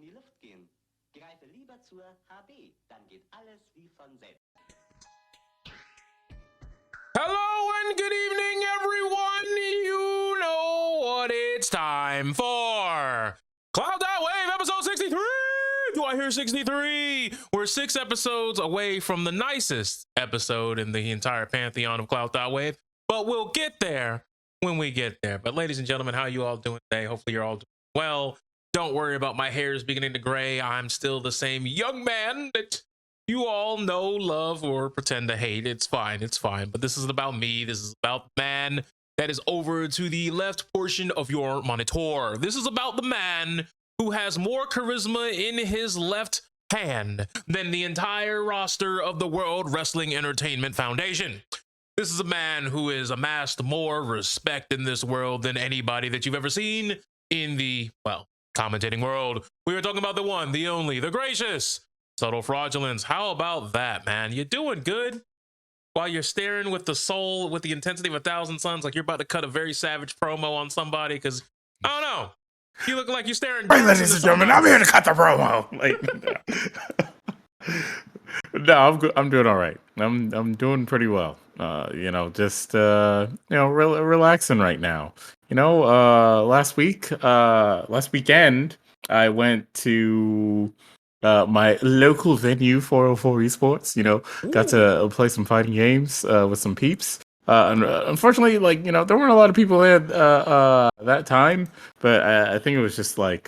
in die Luft gehen. Greife lieber zur HB, dann geht alles wie von selbst. Hello and good evening, everyone. You know what it's time for. Clout.Wav, episode 63. Do I hear 63? We're 6 episodes away from the nicest episode in the entire pantheon of Clout.Wav, but we'll get there when we get there. But ladies and gentlemen, how are you all doing today? Hopefully you're all doing well. Don't worry about my hairs beginning to gray. I'm still the same young man that you all know, love, or pretend to hate. It's fine. It's fine. But this is about me. This is about the man that is over to the left portion of your monitor. This is about the man who has more charisma in his left hand than the entire roster of the World Wrestling Entertainment Foundation. This is a man who has amassed more respect in this world than anybody that you've ever seen in the, well, commentating world. We are talking about the one, the only, the gracious Subtle Fraudulence. How about that, man? You doing good? While you're staring with the soul, with the intensity of 1,000 suns, like you're about to cut a very savage promo on somebody, because, I don't know, you look like you're staring. Hey, ladies and gentlemen, I'm here to cut the promo. No, I'm good. I'm doing all right. I'm doing pretty well. Just relaxing right now. Last weekend, I went to my local venue, 404 Esports. Got to play some fighting games with some peeps. And unfortunately, there weren't a lot of people there that time, but I think it was just one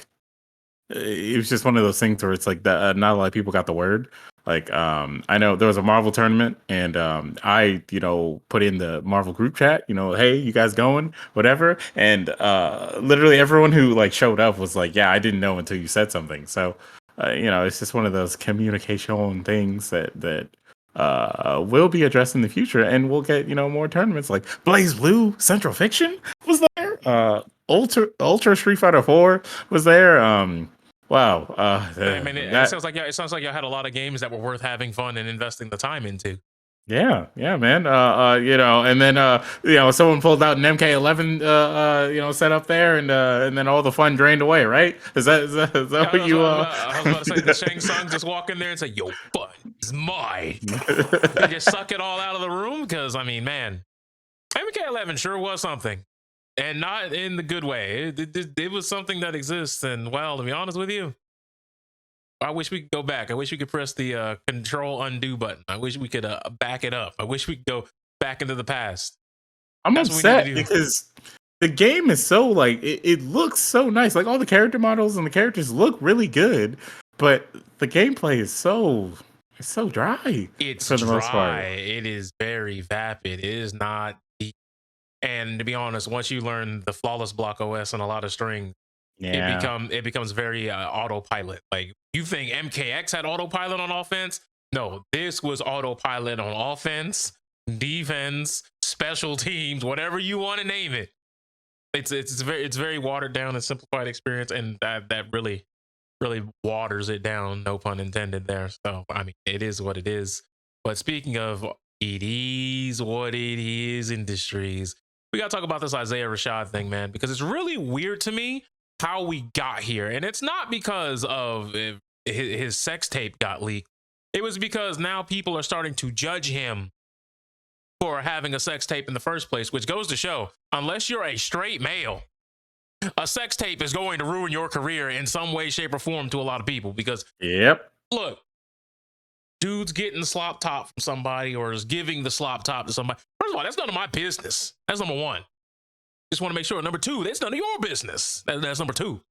of those things where it's like that. Not a lot of people got the word. I know there was a Marvel tournament, and I put in the Marvel group chat, hey, you guys going, whatever, and literally everyone who showed up was like, yeah, I didn't know until you said something. So it's just one of those communication things that will be addressed in the future, and we'll get more tournaments like Blaze Blue Central Fiction was there, Ultra Street Fighter 4 was there. Wow. I mean, it sounds like y'all had a lot of games that were worth having fun and investing the time into. Yeah, man. And then someone pulled out an MK11 set up there, and then all the fun drained away, right? Is that what you I was about to say, the Shang Tsung just walk in there and say, yo, fun is mine. They just suck it all out of the room, because I mean, man, MK11 sure was something. And not in the good way. It was something that exists. And, well, to be honest with you, I wish we could go back. I wish we could press the control undo button. I wish we could back it up. I wish we could go back into the past. I'm upset because the game is so, it looks so nice. All the character models and the characters look really good. But the gameplay is so dry. It's for the dry. Most part. It is very vapid. It is not deep. And to be honest, once you learn the flawless block OS and a lot of strings, it becomes very autopilot. Like, you think MKX had autopilot on offense? No, this was autopilot on offense, defense, special teams, whatever you want to name it. It's very watered down and simplified experience, and that really waters it down. No pun intended there. So I mean, it is what it is. But speaking of it is what it is industries, we got to talk about this Isaiah Rashad thing, man, because it's really weird to me how we got here. And it's not because of his sex tape got leaked. It was because now people are starting to judge him for having a sex tape in the first place, which goes to show, unless you're a straight male, a sex tape is going to ruin your career in some way, shape, or form to a lot of people. Because, look, dude's getting slop top from somebody or is giving the slop top to somebody. First of all, that's none of my business. That's number one. Just want to make sure. Number two, that's none of your business. That's number two.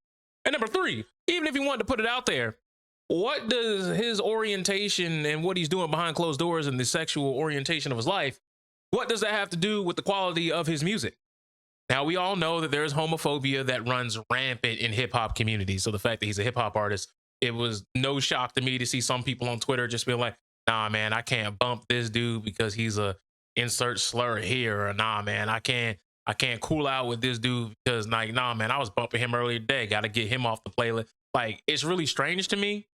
And number three, even if you wanted to put it out there, what does his orientation and what he's doing behind closed doors and the sexual orientation of his life, what does that have to do with the quality of his music? Now, we all know that there's homophobia that runs rampant in hip-hop communities. So the fact that he's a hip-hop artist, it was no shock to me to see some people on Twitter just being like, nah, man, I can't bump this dude because he's a insert slur here, or nah, man, I can't cool out with this dude because, nah, man, I was bumping him earlier today. Got to get him off the playlist. It's really strange to me.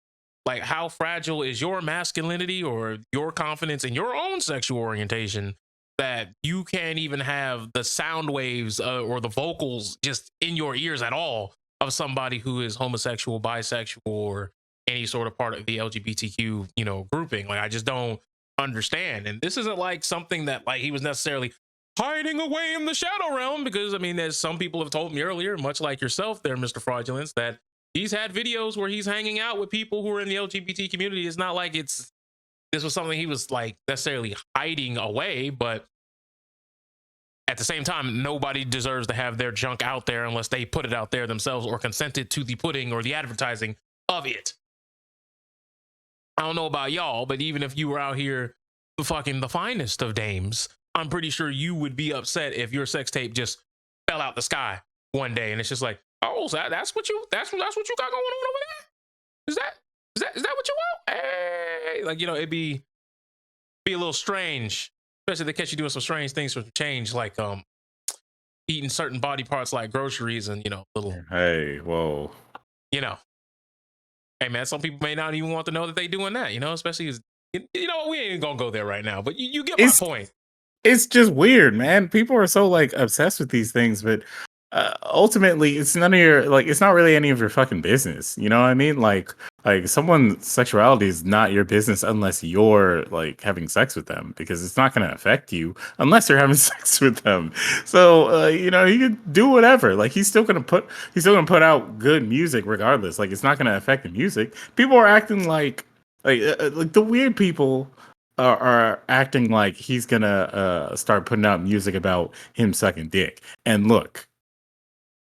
How fragile is your masculinity or your confidence in your own sexual orientation that you can't even have the sound waves or the vocals just in your ears at all of somebody who is homosexual, bisexual, or any sort of part of the LGBTQ, grouping. Like, I just don't understand. And this isn't like something that like he was necessarily hiding away in the shadow realm, because I mean, as some people have told me earlier, much like yourself there, Mr. Fraudulence, that he's had videos where he's hanging out with people who are in the LGBT community. It's not like this was something he was like necessarily hiding away, but at the same time, nobody deserves to have their junk out there unless they put it out there themselves or consented to the putting or the advertising of it. I don't know about y'all, but even if you were out here fucking the finest of dames, I'm pretty sure you would be upset if your sex tape just fell out the sky one day and it's just like, oh, so that's what you got going on over there? Is that what you want? Hey, like, it'd be a little strange, especially if they catch you doing some strange things for change, like eating certain body parts like groceries and little. Hey, whoa. Hey man, some people may not even want to know that they doing that. Especially as we ain't gonna go there right now. But you get my point. It's just weird, man. People are so like obsessed with these things, but ultimately, it's none of your like. It's not really any of your fucking business. You know what I mean? Like someone's sexuality is not your business unless you're like having sex with them, because it's not going to affect you unless you're having sex with them. So you can do whatever. Like he's still gonna put out good music regardless. Like it's not going to affect the music. People are acting like the weird people are acting like he's gonna start putting out music about him sucking dick. And look,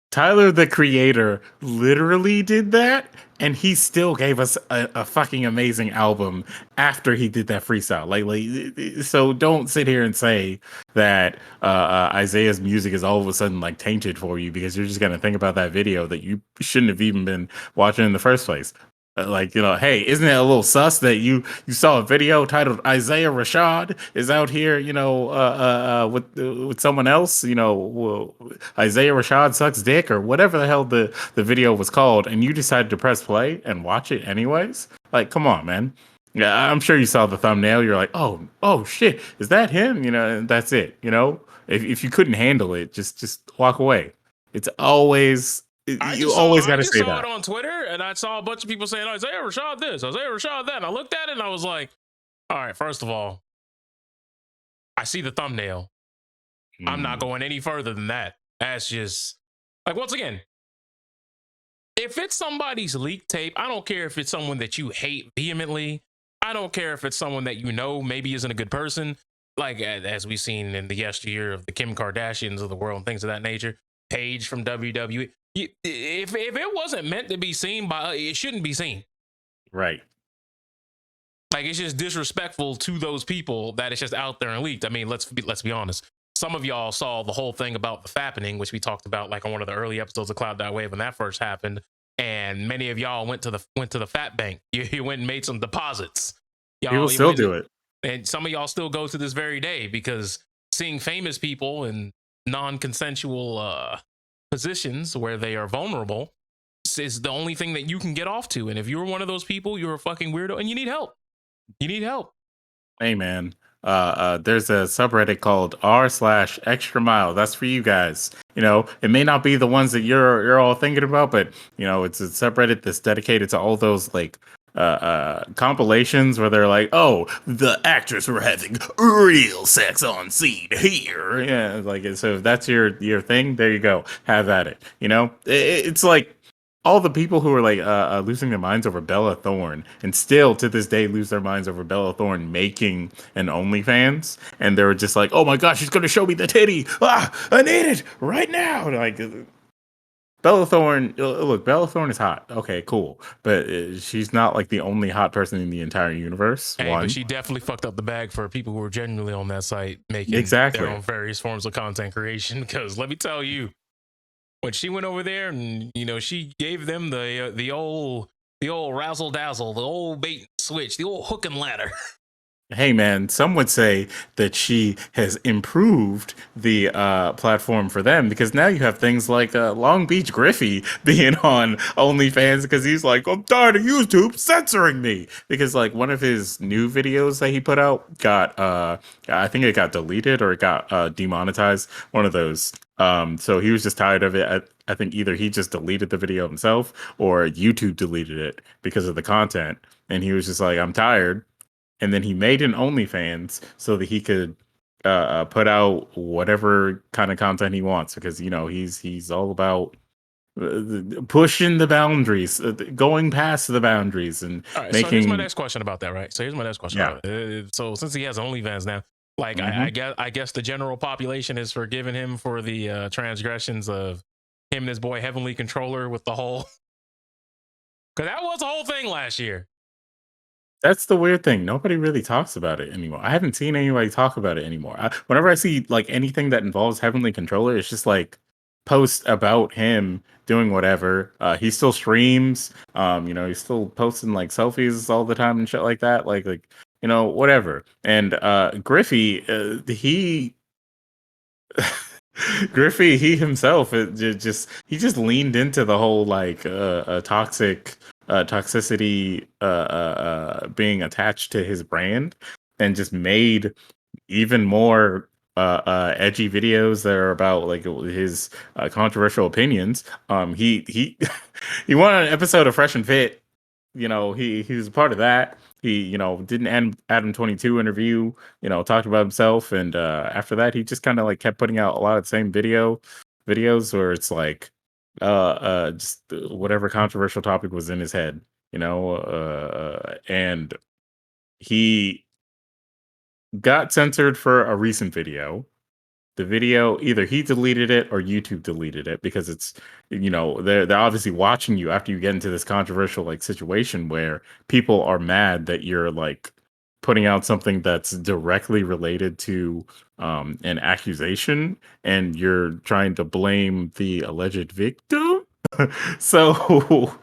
Tyler, the Creator, literally did that, and he still gave us a fucking amazing album after he did that freestyle. Like, so don't sit here and say that Isaiah's music is all of a sudden like tainted for you because you're just gonna think about that video that you shouldn't have even been watching in the first place. Hey, isn't it a little sus that you saw a video titled Isaiah Rashad is out here, with someone else, Isaiah Rashad sucks dick or whatever the hell the video was called, and you decided to press play and watch it anyways? Like, come on, man. Yeah, I'm sure you saw the thumbnail. You're like, oh shit, is that him? And that's it. If you couldn't handle it, just walk away. It's always. You always got to say that. I saw it on Twitter, and I saw a bunch of people saying, Isaiah Rashad this, Isaiah Rashad that. And I looked at it, and I was like, all right, first of all, I see the thumbnail. I'm not going any further than that. That's just, like, once again, if it's somebody's leaked tape, I don't care if it's someone that you hate vehemently. I don't care if it's someone that maybe isn't a good person, like as we've seen in the yesteryear of the Kim Kardashians of the world and things of that nature. Paige from WWE. If it wasn't meant to be seen by, it shouldn't be seen. Right. Like, it's just disrespectful to those people that it's just out there and leaked. I mean, let's be honest. Some of y'all saw the whole thing about the fappening, which we talked about like on one of the early episodes of Clout.Wav when that first happened. And many of y'all went to the fat bank. You went and made some deposits. People still do it. And some of y'all still go to this very day, because seeing famous people in non-consensual positions where they are vulnerable is the only thing that you can get off to. And if you're one of those people, you're a fucking weirdo and you need help. Hey man, there's a subreddit called r/extra mile. That's for you guys. It may not be the ones that you're all thinking about, but it's a subreddit that's dedicated to all those like compilations where they're like, oh, the actors were having real sex on scene here. Yeah, like, so if that's your thing, there you go, have at it. It's like all the people who are like losing their minds over Bella Thorne, and still to this day lose their minds over Bella Thorne making an OnlyFans, and they're just like, oh my gosh, she's gonna show me the titty, I need it right now. Like, Bella Thorne, look, Bella Thorne is hot. Okay, cool. But she's not like the only hot person in the entire universe. Hey, but she definitely fucked up the bag for people who were genuinely on that site making their own various forms of content creation. Because let me tell you, when she went over there and, she gave them the old razzle dazzle, the old bait and switch, the old hook and ladder. Hey man, some would say that she has improved the platform for them, because now you have things like Long Beach Griffey being on OnlyFans because he's like, I'm tired of YouTube censoring me, because like one of his new videos that he put out got I think it got deleted or it got demonetized, one of those. So he was just tired of it I think either he just deleted the video himself or YouTube deleted it because of the content. And he was just like, I'm tired. And then he made an OnlyFans so that he could put out whatever kind of content he wants, because he's all about pushing the boundaries, going past the boundaries, and All right, so here's my making next question about that, right? So here's my next question. yeah. So since he has OnlyFans now, like I guess the general population is forgiving him for the transgressions of him and his boy Heavenly Controller with the whole, because that was the whole thing last year. That's the weird thing. Nobody really talks about it anymore. I haven't seen anybody talk about it anymore. Whenever I see like anything that involves Heavenly Controller, it's just like post about him doing whatever. He still streams. He's still posting like selfies all the time and shit like that. Like whatever. And Griffey, he Griffey, he himself, he just leaned into the whole like toxicity being attached to his brand, and just made even more edgy videos that are about like his controversial opinions. He he won an episode of Fresh and Fit. He was a part of that. He did an Adam 22 interview, talked about himself, and after that he just kind of like kept putting out a lot of the same videos where it's like just whatever controversial topic was in his head, and he got censored for a recent video. The video, either he deleted it or YouTube deleted it, because it's they're obviously watching you after you get into this controversial like situation where people are mad that you're like putting out something that's directly related to an accusation, and you're trying to blame the alleged victim. So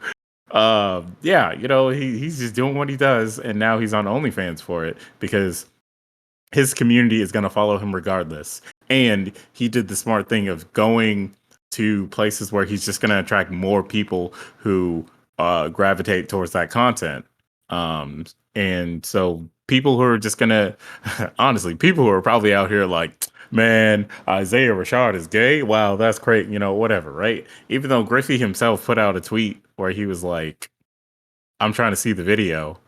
yeah, he's just doing what he does, and now he's on OnlyFans for it because his community is going to follow him regardless. And he did the smart thing of going to places where he's just going to attract more people who gravitate towards that content. And so people who are just going to, honestly, people who are probably out here like, man, Isaiah Rashad is gay. Wow, that's great. Whatever, right? Even though Griffey himself put out a tweet where he was like, I'm trying to see the video.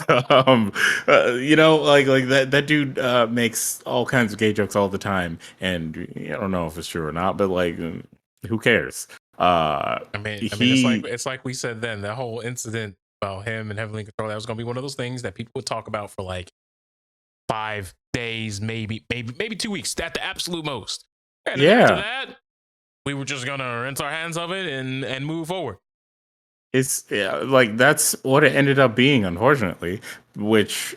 Like that dude makes all kinds of gay jokes all the time, and I don't know if it's true or not, but like, who cares? I mean, it's like we said then, that whole incident about him and Heavenly Control, that was going to be one of those things that people would talk about for like 5 days, maybe 2 weeks, at the absolute most. And then after that, we were just gonna rinse our hands of it and move forward. It's like that's what it ended up being, unfortunately, which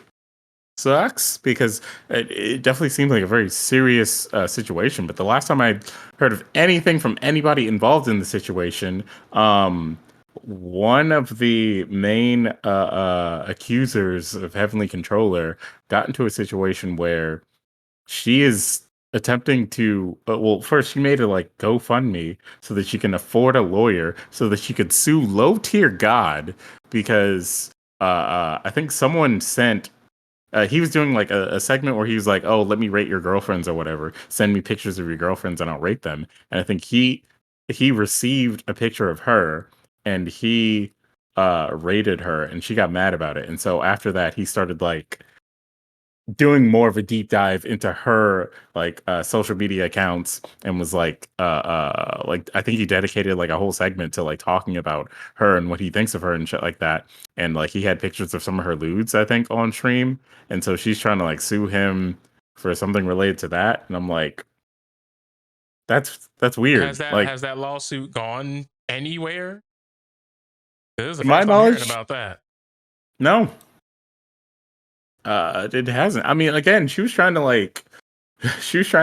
sucks because it definitely seemed like a very serious situation. But the last time I heard of anything from anybody involved in the situation, one of the main accusers of Heavenly Controller got into a situation where she is attempting to first she made a like GoFundMe so that she can afford a lawyer so that she could sue low tier God, because I think someone sent he was doing like a segment where he was like, oh, let me rate your girlfriends or whatever, send me pictures of your girlfriends and I'll rate them. And I think he received a picture of her, and he rated her, and she got mad about it. And so after that he started like doing more of a deep dive into her like social media accounts, and was like I think he dedicated like a whole segment to like talking about her and what he thinks of her and shit like that. And like he had pictures of some of her lewds, I think, on stream, and so she's trying to like sue him for something related to that. And I'm like, that's weird. Has that lawsuit gone anywhere? This is the my first time hearing about that. No. It hasn't. I mean, again, she was trying to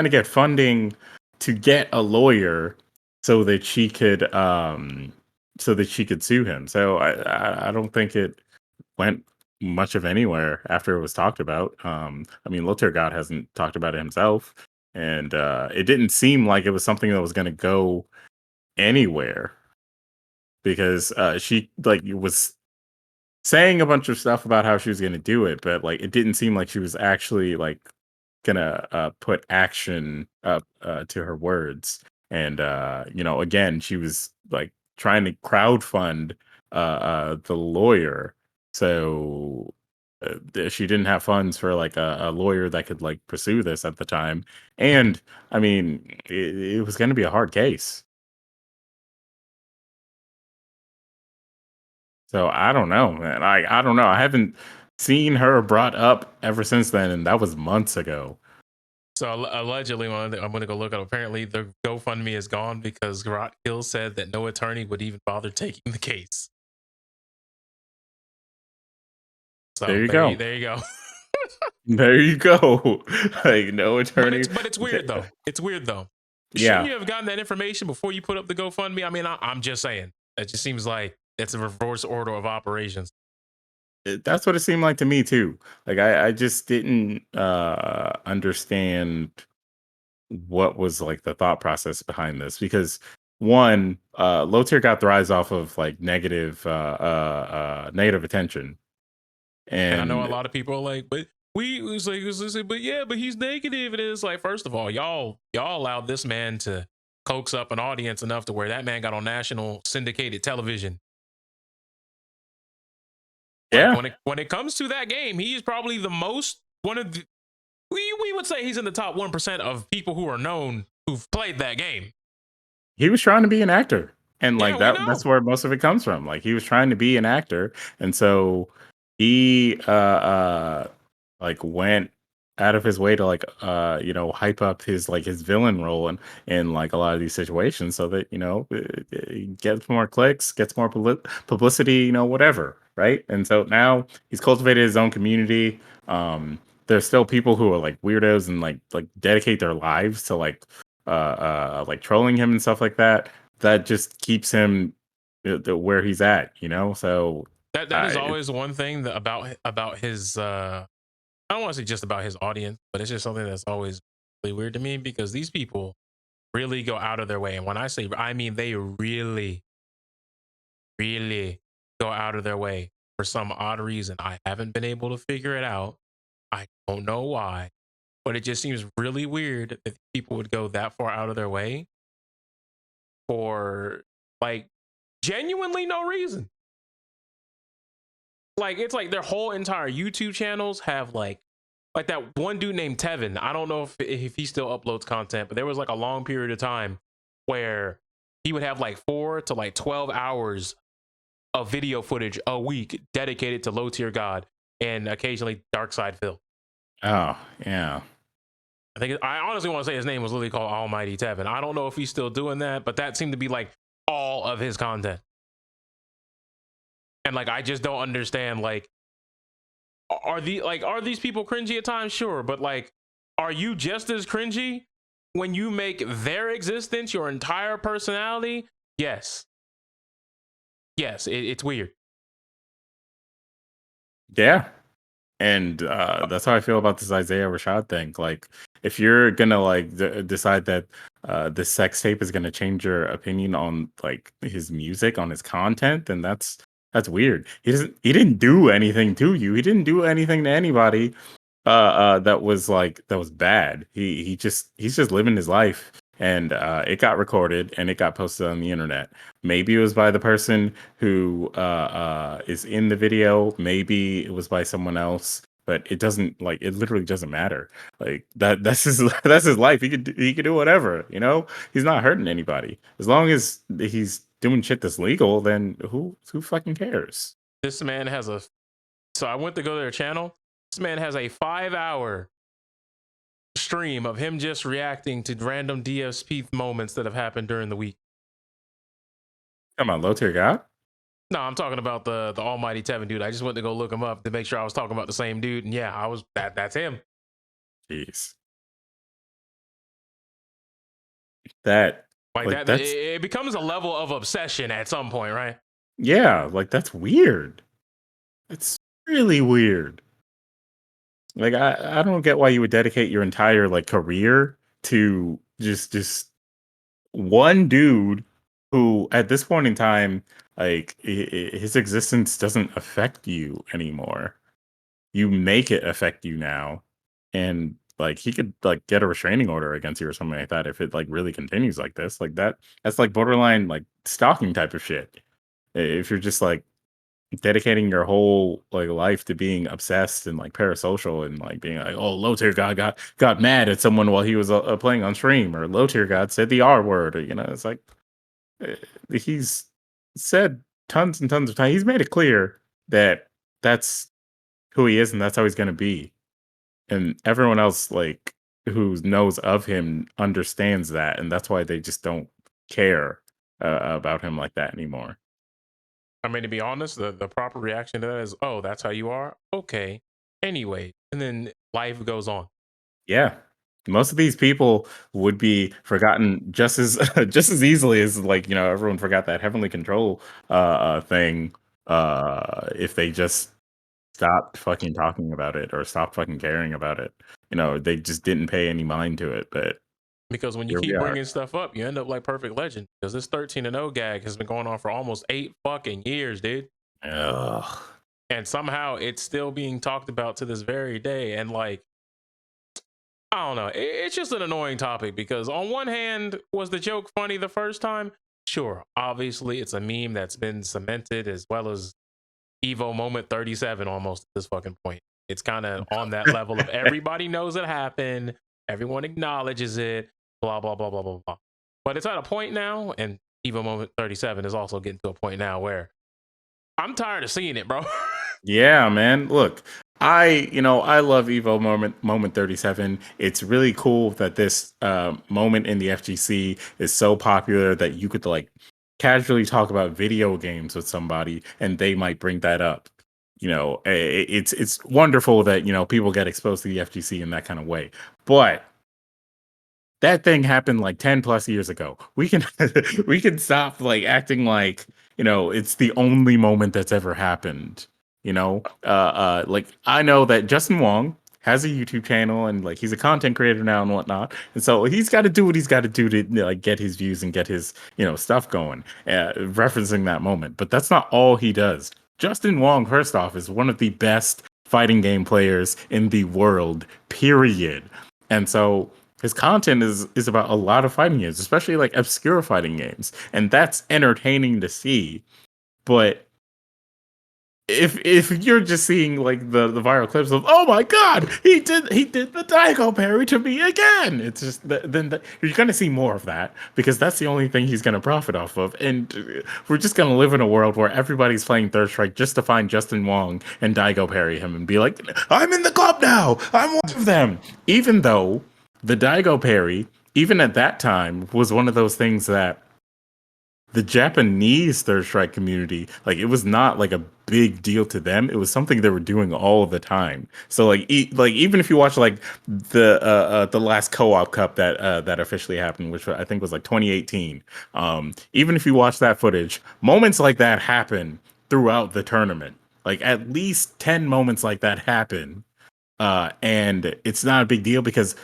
get funding to get a lawyer so that she could sue him. So I don't think it went much of anywhere after it was talked about. I mean, Lothar God hasn't talked about it himself, and it didn't seem like it was something that was going to go anywhere, because she like was saying a bunch of stuff about how she was going to do it, but like it didn't seem like she was actually like gonna put action up to her words. and again, she was like trying to crowdfund the lawyer, so she didn't have funds for like a lawyer that could like pursue this at the time, and I mean, it was going to be a hard case. So I don't know, man. I don't know. I haven't seen her brought up ever since then, and that was months ago. So allegedly, I'm going to go look up. Apparently, the GoFundMe is gone because Grot Hill said that no attorney would even bother taking the case. So There you go. There you go. There you go. Like no attorney. But it's weird though. It's weird though. Yeah. Shouldn't you have gotten that information before you put up the GoFundMe? I mean, I'm just saying. It just seems like it's a reverse order of operations. That's what it seemed like to me too. Like I just didn't understand what was like the thought process behind this, because one, low tier got the rise off of like negative attention. And I know a And lot of people are like, but but yeah, but he's negative. And it's like, first of all, y'all allowed this man to coax up an audience enough to where that man got on national syndicated television. yeah, Like when it comes to that game, he is probably the most one of the, we would say he's in the top 1% of people who are known who've played that game. he was trying to be an actor. And like Yeah, that's where most of it comes from. Like he was trying to be an actor. And so he like went out of his way to like hype up his villain role in like a lot of these situations, so that it gets more clicks, gets more publicity, whatever, right? And so now he's cultivated his own community. There's still people who are like weirdos and like dedicate their lives to like trolling him and stuff like that. That just keeps him where he's at, so that is always one thing that about his I don't want to say just about his audience, but it's just something that's always really weird to me, because these people really go out of their way. And when I say, I mean, they really, really go out of their way for some odd reason. I haven't been able to figure it out. I don't know why, but it just seems really weird that people would go that far out of their way for like genuinely no reason. Like it's like their whole entire YouTube channels have like that one dude named Tevin. I don't know if he still uploads content, but there was like a long period of time where he would have like 4 to like 12 hours of video footage a week dedicated to low tier God and occasionally Dark Side Phil. Oh yeah. I honestly want to say his name was literally called Almighty Tevin. I don't know if he's still doing that, but that seemed to be like all of his content. And like I just don't understand, like are these people cringy at times? Sure, but like are you just as cringy when you make their existence your entire personality? Yes. It's weird. Yeah. And that's how I feel about this Isaiah Rashad thing. Like, if you're gonna like decide that this sex tape is gonna change your opinion on like his music, on his content, then that's weird. He didn't do anything to you. He didn't do anything to anybody that was bad. He's just living his life, and it got recorded and it got posted on the internet. Maybe it was by the person who is in the video. Maybe it was by someone else. But it doesn't, like, it literally doesn't matter. Like that's his that's his life. He could do whatever. He's not hurting anybody as long as he's doing shit that's legal. Then who fucking cares? This man has so I went to go to their channel. This man has a 5-hour stream of him just reacting to random DSP moments that have happened during the week. Come on, low tier God. No, I'm talking about the Almighty Tevin dude. I just went to go look him up to make sure I was talking about the same dude. And yeah, that's him. Jeez. That it becomes a level of obsession at some point, right? Yeah, like that's weird. It's really weird. Like I don't get why you would dedicate your entire like career to just one dude who at this point in time, like his existence doesn't affect you anymore. You make it affect you now, and Like he could like get a restraining order against you or something like that if it like really continues like this. Like that's like borderline like stalking type of shit. If you're just like dedicating your whole like life to being obsessed and like parasocial and like being like, oh, low tier god got mad at someone while he was playing on stream, or low tier god said the R word, or it's like he's said tons and tons of times. He's made it clear that that's who he is and that's how he's gonna be, and everyone else like who knows of him understands that, and that's why they just don't care about him like that anymore. I mean, to be honest, the proper reaction to that is, oh, that's how you are? Okay. Anyway, and then life goes on. Yeah. Most of these people would be forgotten just as just as easily as like, everyone forgot that heavenly control thing if they just stopped fucking talking about it or stopped fucking caring about it. They just didn't pay any mind to it, but because when you here we keep are. bringing stuff up, you end up like Perfect Legend, because this 13-0 gag has been going on for almost 8 fucking years, dude. Ugh. And somehow it's still being talked about to this very day. And like, I don't know. It's just an annoying topic because on one hand, was the joke funny the first time? Sure. Obviously, it's a meme that's been cemented, as well as Evo moment 37 almost at this fucking point. It's kind of on that level of everybody knows it happened. Everyone acknowledges it. Blah, blah, blah, blah, blah, blah. But it's at a point now, and Evo moment 37 is also getting to a point now where I'm tired of seeing it, bro. Yeah, man. Look, I love Evo moment 37. It's really cool that this moment in the FGC is so popular that you could like casually talk about video games with somebody and they might bring that up. It's wonderful that people get exposed to the FGC in that kind of way. But that thing happened like 10 plus years ago. We can we can stop like acting like it's the only moment that's ever happened. Like I know that Justin Wong has a YouTube channel and like he's a content creator now and whatnot, and so he's got to do what he's got to do to like get his views and get his stuff going, referencing that moment. But that's not all he does. Justin Wong, first off, is one of the best fighting game players in the world, period. And so his content is about a lot of fighting games, especially like obscure fighting games, and that's entertaining to see. But if you're just seeing like the viral clips of, oh my god, he did the Daigo parry to me again, it's just then you're gonna see more of that because that's the only thing he's gonna profit off of, and we're just gonna live in a world where everybody's playing Third Strike just to find Justin Wong and Daigo parry him and be like, I'm in the club now, I'm one of them, even though the Daigo parry, even at that time, was one of those things that the Japanese Third Strike community, like it was not like a big deal to them. It was something they were doing all the time. So like, even if you watch like the last Co-op Cup that officially happened, which I think was like 2018, even if you watch that footage, moments like that happen throughout the tournament. Like at least 10 moments like that happen, and it's not a big deal because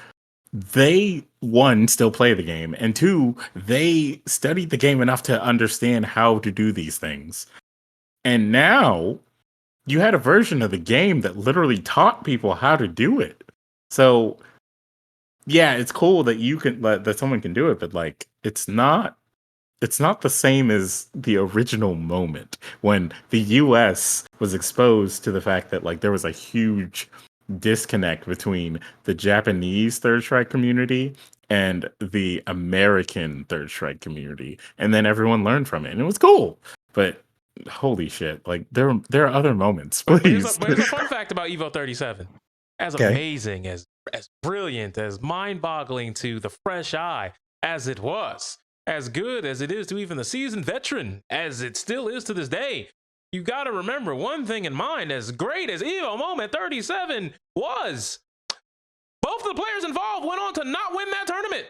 they, one, still play the game, and two, they studied the game enough to understand how to do these things. And now you had a version of the game that literally taught people how to do it. So yeah, it's cool that you can that someone can do it, but like it's not the same as the original moment when the US was exposed to the fact that like there was a huge disconnect between the Japanese Third Strike community and the American Third Strike community, and then everyone learned from it, and it was cool. But holy shit, like there are other moments. Please. But here's a fun fact about Evo 37. As amazing, as brilliant, as mind-boggling to the fresh eye as it was, as good as it is to even the seasoned veteran as it still is to this day, you got to remember one thing in mind. As great as Evo moment 37 was, both of the players involved went on to not win that tournament.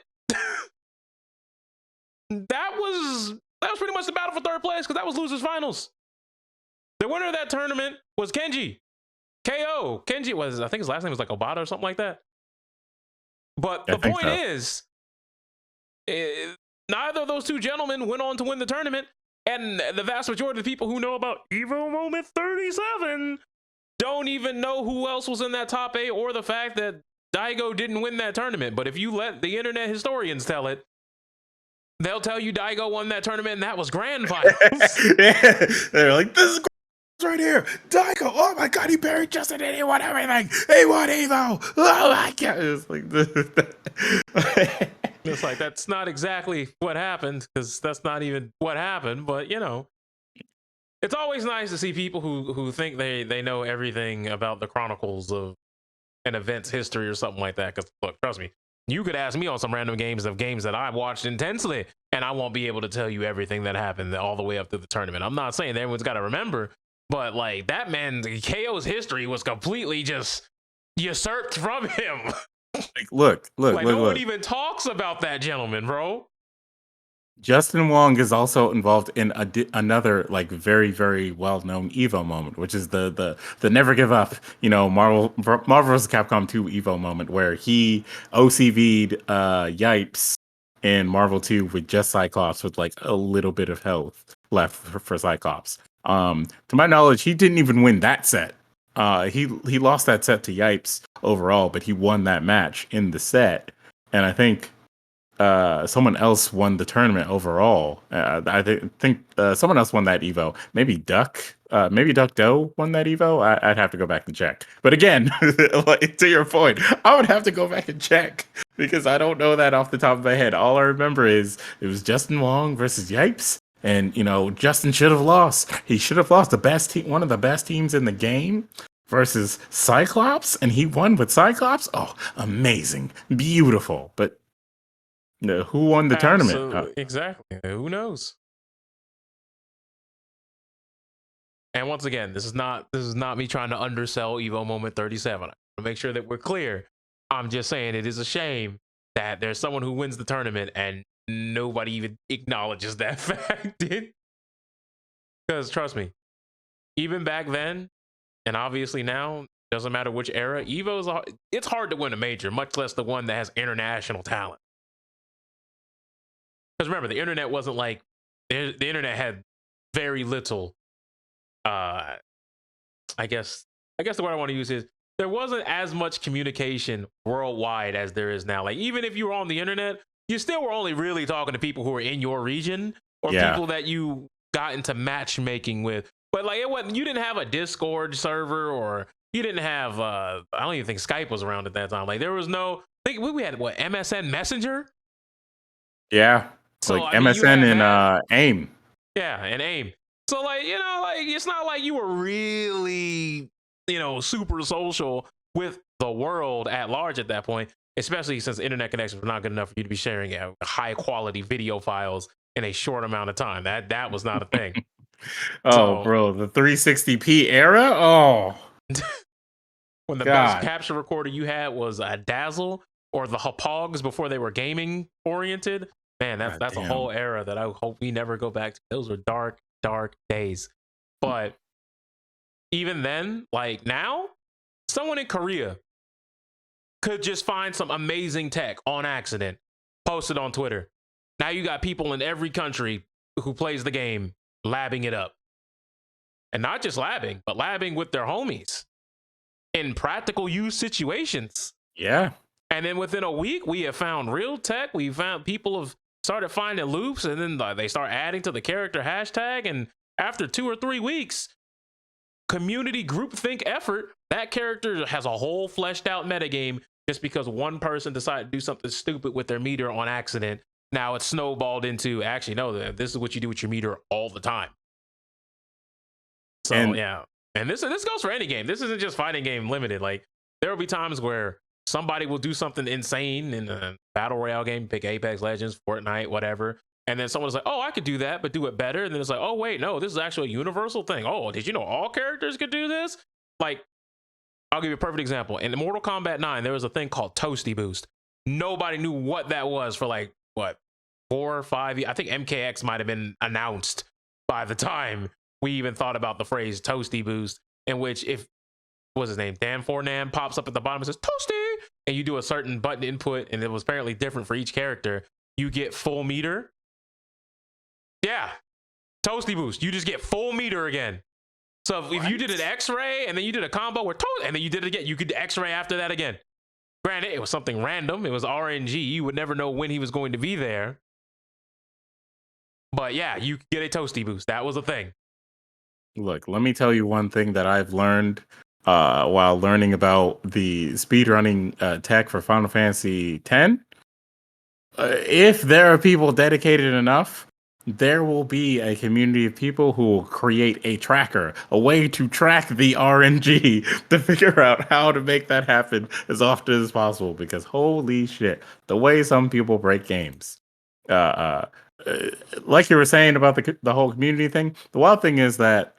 that was pretty much the battle for third place, because that was losers finals. The winner of that tournament was Kenji. KO. Kenji was, I think his last name was like Obata or something like that. But the point is, neither of those two gentlemen went on to win the tournament. And the vast majority of the people who know about Evo moment 37 don't even know who else was in that top 8, or the fact that Daigo didn't win that tournament, but if you let the internet historians tell it, they'll tell you Daigo won that tournament and that was grand finals. Yeah. They're like, this is right here. Daigo, oh my god, he buried Justin and he won everything. He won Evo. Oh my god. It's like it's like, that's not exactly what happened, because that's not even what happened, but you know. It's always nice to see people who think they know everything about the chronicles of an event's history or something like that. Because look, trust me, you could ask me on some random games that I've watched intensely, and I won't be able to tell you everything that happened all the way up to the tournament. I'm not saying that everyone's got to remember, but like that man, KO's history was completely just usurped from him. Like, look, like no one look. even talks about that gentleman, bro. Justin Wong is also involved in another like very, very well known Evo moment, which is the never give up, you know, Marvel vs. Capcom 2 Evo moment, where he OCV'd Yipes in Marvel 2 with just Cyclops with like a little bit of health left for Cyclops. To my knowledge, he didn't even win that set. He lost that set to Yipes overall, but he won that match in the set, and I think someone else won the tournament overall. I think someone else won that Evo. Maybe Duck Doe won that Evo. I'd have to go back and check. But again, like, to your point, I would have to go back and check because I don't know that off the top of my head. All I remember is it was Justin Wong versus Yipes. And, you know, Justin should have lost. He should have lost. One of the best teams in the game versus Cyclops, and he won with Cyclops. Oh, amazing. Beautiful. But who won the tournament? Exactly. Who knows? And once again, this is not me trying to undersell Evo Moment 37. To make sure that we're clear, I'm just saying it is a shame that there's someone who wins the tournament and nobody even acknowledges that fact. Because trust me, even back then, and obviously now, doesn't matter which era, it's hard to win a major, much less the one that has international talent. Because remember, the internet wasn't like the internet had very little. I guess the word I want to use is there wasn't as much communication worldwide as there is now. Like, even if you were on the internet, you still were only really talking to people who were in your region or people that you got into matchmaking with. But like, you didn't have a Discord server, or you didn't have I don't even think Skype was around at that time. Like, there was no, I think we had MSN Messenger. Yeah. So like MSN and AIM. Yeah, and AIM. So like, you know, like it's not like you were really, you know, super social with the world at large at that point, especially since internet connections were not good enough for you to be sharing high quality video files in a short amount of time. That was not a thing. Bro, the 360p era? Oh. When the best capture recorder you had was a Dazzle or the Hapogs before they were gaming oriented. Man, that's a whole era that I hope we never go back to. Those were dark, dark days. But even then, like now, someone in Korea could just find some amazing tech on accident, post it on Twitter. Now you got people in every country who plays the game labbing it up. And not just labbing, but labbing with their homies in practical use situations. Yeah. And then within a week, we have found real tech. We found people have started finding loops, and then they start adding to the character hashtag. And after 2 or 3 weeks, community groupthink effort, that character has a whole fleshed out metagame just because one person decided to do something stupid with their meter on accident. Now it's snowballed into, actually, no, this is what you do with your meter all the time. So, yeah. And this goes for any game. This isn't just fighting game limited. Like, there will be times where somebody will do something insane in a battle royale game, pick Apex Legends, Fortnite, whatever. And then someone's like, oh, I could do that, but do it better. And then it's like, oh, wait, no, this is actually a universal thing. Oh, did you know all characters could do this? Like, I'll give you a perfect example. In Mortal Kombat 9, there was a thing called Toasty Boost. Nobody knew what that was for like, 4 or 5 years. I think MKX might have been announced by the time we even thought about the phrase Toasty Boost, in which if, what's his name, Dan Fornam pops up at the bottom and says, Toasty, and you do a certain button input, and it was apparently different for each character, you get full meter. Yeah, Toasty Boost. You just get full meter again. So if you did an X-ray and then you did a combo where and then you did it again, you could X-ray after that again. Granted, it was something random. It was RNG. You would never know when he was going to be there. But yeah, you could get a toasty boost. That was a thing. Look, let me tell you one thing that I've learned while learning about the speedrunning tech for Final Fantasy X. If there are people dedicated enough, there will be a community of people who will create a tracker, a way to track the RNG to figure out how to make that happen as often as possible. Because holy shit, the way some people break games. Uh, uh, like you were saying about the whole community thing, the wild thing is that,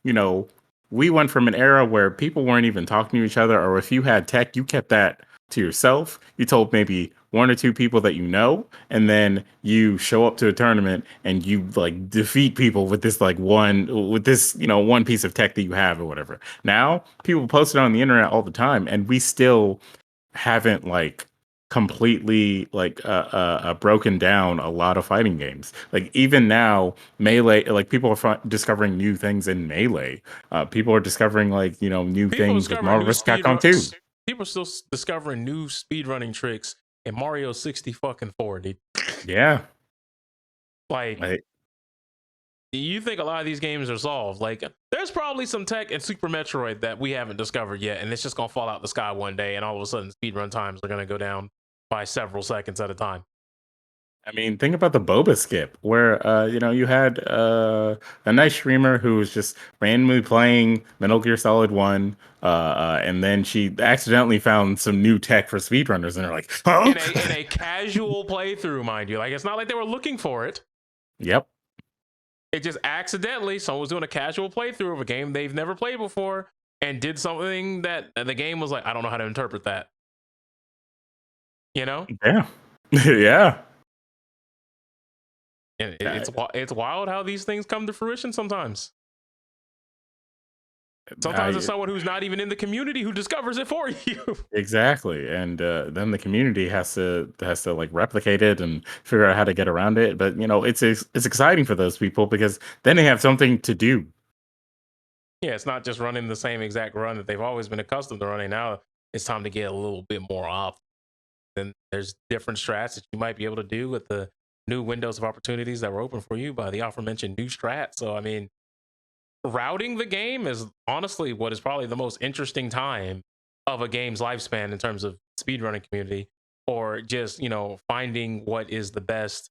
you know, we went from an era where people weren't even talking to each other, or if you had tech, you kept that to yourself. You told maybe one or two people that you know, and then you show up to a tournament and you like defeat people with this one piece of tech that you have or whatever. Now people post it on the internet all the time, and we still haven't like completely broken down a lot of fighting games. Like even now, Melee, like people are discovering new things in Melee. People are discovering new things with Marvel vs. Capcom 2. People are still discovering new speedrunning tricks in Mario 60 fucking 4, dude. Yeah. Like, you think a lot of these games are solved. Like, there's probably some tech in Super Metroid that we haven't discovered yet, and it's just going to fall out the sky one day, and all of a sudden speedrun times are going to go down by several seconds at a time. I mean, think about the boba skip, where you had a nice streamer who was just randomly playing Metal Gear Solid 1, and then she accidentally found some new tech for speedrunners, and they're like, "Oh!" In a casual playthrough, mind you. Like, it's not like they were looking for it. Yep. It just accidentally, someone was doing a casual playthrough of a game they've never played before and did something that the game was like, I don't know how to interpret that. You know? Yeah. Yeah. And it's wild how these things come to fruition sometimes. Sometimes it's someone who's not even in the community who discovers it for you. Exactly, and then the community has to like replicate it and figure out how to get around it. But it's exciting for those people because then they have something to do. Yeah, it's not just running the same exact run that they've always been accustomed to running. Now it's time to get a little bit more off. Then there's different strats that you might be able to do with the new windows of opportunities that were open for you by the aforementioned new strat. So, I mean, routing the game is honestly what is probably the most interesting time of a game's lifespan in terms of speedrunning community, or just, finding what is the best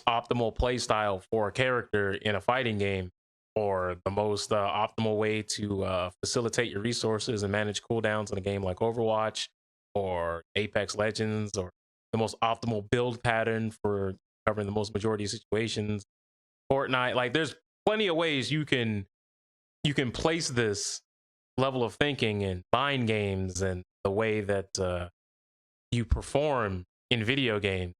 optimal play style for a character in a fighting game, or the most optimal way to facilitate your resources and manage cooldowns in a game like Overwatch or Apex Legends, or the most optimal build pattern for covering the most majority of situations. Fortnite, like there's plenty of ways you can place this level of thinking in mind games and the way that you perform in video games,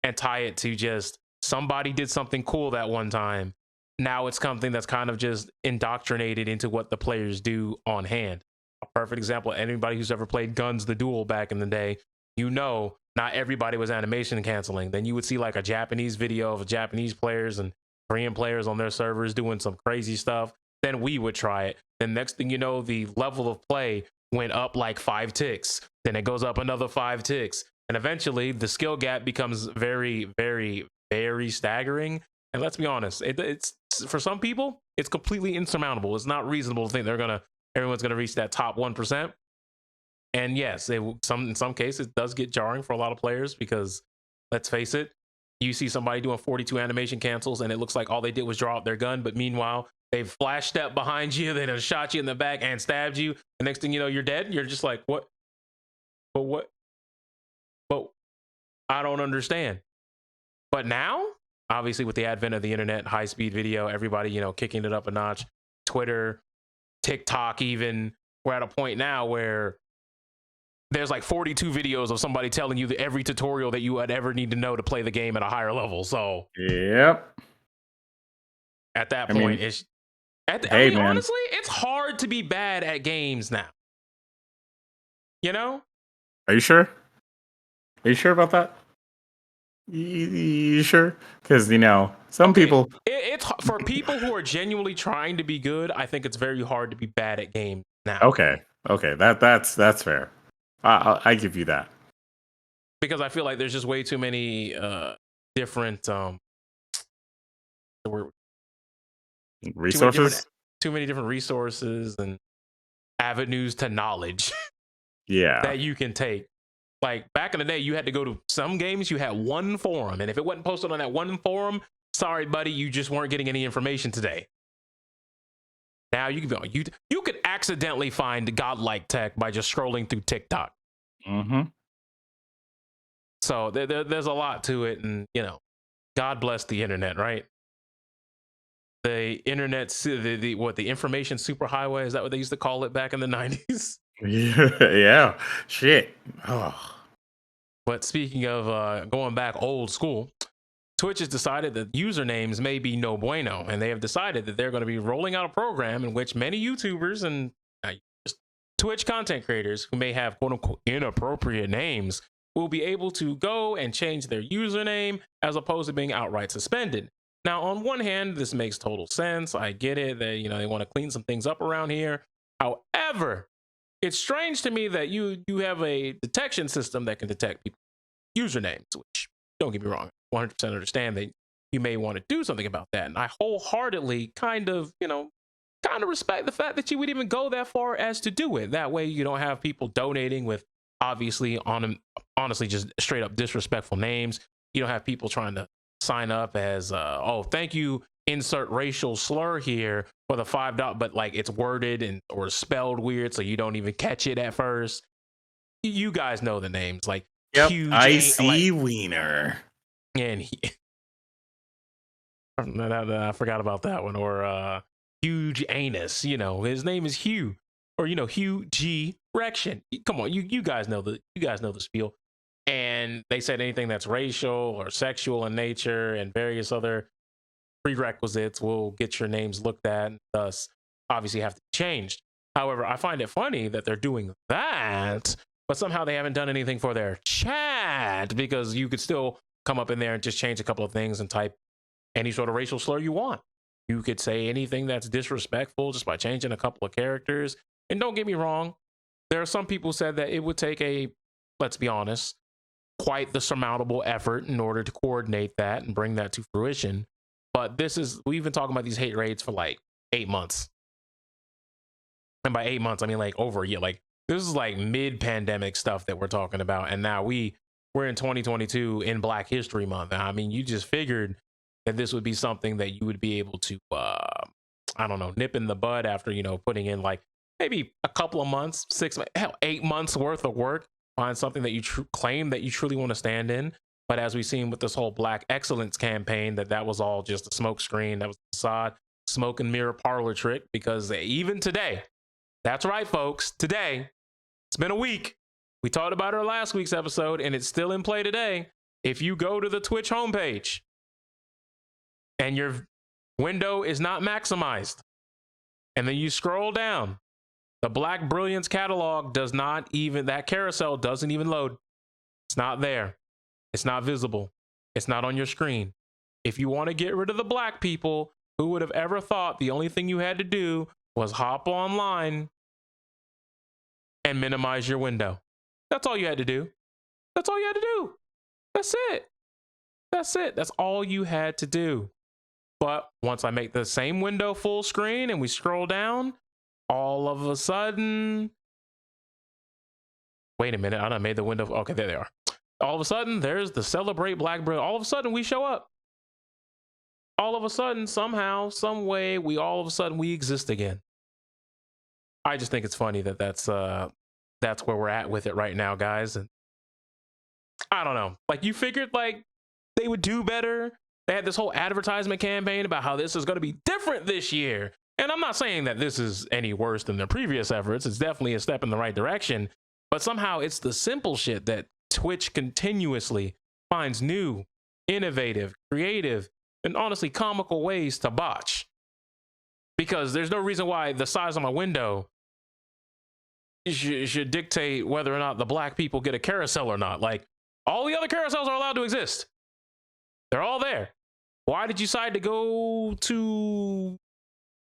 and tie it to just somebody did something cool that one time. Now it's something that's kind of just indoctrinated into what the players do on hand. A perfect example, anybody who's ever played Guns the Duel back in the day, not everybody was animation canceling. Then you would see like a Japanese video of Japanese players and Korean players on their servers doing some crazy stuff. Then we would try it. Then next thing you know, the level of play went up like 5 ticks. Then it goes up another 5 ticks. And eventually the skill gap becomes very, very, very staggering. And let's be honest, it's for some people, it's completely insurmountable. It's not reasonable to think everyone's gonna reach that top 1%. And yes, in some cases it does get jarring for a lot of players, because let's face it, you see somebody doing 42 animation cancels and it looks like all they did was draw out their gun, but meanwhile they've flash stepped behind you, they done shot you in the back and stabbed you. The next thing you know, you're dead. You're just like, what? But I don't understand. But now, obviously, with the advent of the internet, high speed video, everybody, kicking it up a notch, Twitter, TikTok, even, we're at a point now where there's like 42 videos of somebody telling you every tutorial that you would ever need to know to play the game at a higher level. So, yep. At that point, honestly, it's hard to be bad at games now. Are you sure? Are you sure about that? You sure? Because some people. It's for people who are genuinely trying to be good. I think it's very hard to be bad at games now. Okay, that's fair. I give you that. because I feel like there's just way too many different Resources. too many different resources and avenues to knowledge Yeah. that you can take. Like back in the day, you had to go to some games, you had one forum, and if it wasn't posted on that one forum, sorry, buddy, you just weren't getting any information today. Now you can you could accidentally find godlike tech by just scrolling through TikTok. Mm-hmm. So there's a lot to it, and God bless the internet, right? The internet, the information superhighway, is that what they used to call it back in the 90s? Yeah. Shit. Oh. But speaking of going back old school, Twitch has decided that usernames may be no bueno, and they have decided that they're going to be rolling out a program in which many YouTubers and Twitch content creators who may have quote unquote inappropriate names will be able to go and change their username as opposed to being outright suspended. Now, on one hand, this makes total sense. I get it that they want to clean some things up around here. However, it's strange to me that you have a detection system that can detect people's usernames, which, don't get me wrong, 100% understand that you may want to do something about that. And I wholeheartedly kind of respect the fact that you would even go that far as to do it. That way you don't have people donating with honestly just straight up disrespectful names. You don't have people trying to sign up as oh, thank you, insert racial slur here for the $5, but like it's worded or spelled weird so you don't even catch it at first. You guys know the names, like huge Icy Wiener. And I forgot about that one. Or huge anus, his name is Hugh. Or Hugh G Rection. Come on, you guys know the spiel. And they said anything that's racial or sexual in nature and various other prerequisites will get your names looked at and thus obviously have to be changed. However, I find it funny that they're doing that, but somehow they haven't done anything for their chat, because you could still come up in there and just change a couple of things and type any sort of racial slur you want. You could say anything that's disrespectful just by changing a couple of characters. And don't get me wrong, there are some people who said that it would take let's be honest, quite the surmountable effort in order to coordinate that and bring that to fruition. But we've been talking about these hate raids for like 8 months. And by 8 months, I mean like over a year. Like this is like mid-pandemic stuff that we're talking about. And now we're in 2022 in Black History Month. I mean, you just figured that this would be something that you would be able to, nip in the bud after, putting in like maybe a couple of months, 8 months worth of work. Find something that you claim that you truly want to stand in. But as we've seen with this whole Black Excellence campaign, that was all just a smoke screen. That was a facade, smoke and mirror parlor trick. Because even today, that's right, folks, today, it's been a week. We talked about it last week's episode, and it's still in play today. If you go to the Twitch homepage and your window is not maximized, and then you scroll down, the Black Brilliance catalog that carousel doesn't even load. It's not there. It's not visible. It's not on your screen. If you want to get rid of the black people, who would have ever thought the only thing you had to do was hop online and minimize your window? That's all you had to do. That's all you had to do. That's it. That's it. That's all you had to do. But once I make the same window full screen and we scroll down, all of a sudden, wait a minute, I done made the window. Okay, there they are. All of a sudden, there's the Celebrate Black Brilliance. All of a sudden, we show up. All of a sudden, somehow, some way, we exist again. I just think it's funny that's where we're at with it right now, guys. And I don't know. Like, you figured like they would do better. They had this whole advertisement campaign about how this is going to be different this year. And I'm not saying that this is any worse than their previous efforts. It's definitely a step in the right direction. But somehow it's the simple shit that Twitch continuously finds new, innovative, creative, and honestly comical ways to botch. Because there's no reason why the size of my window should dictate whether or not the black people get a carousel or not. Like, all the other carousels are allowed to exist. They're all there. Why did you decide to go to,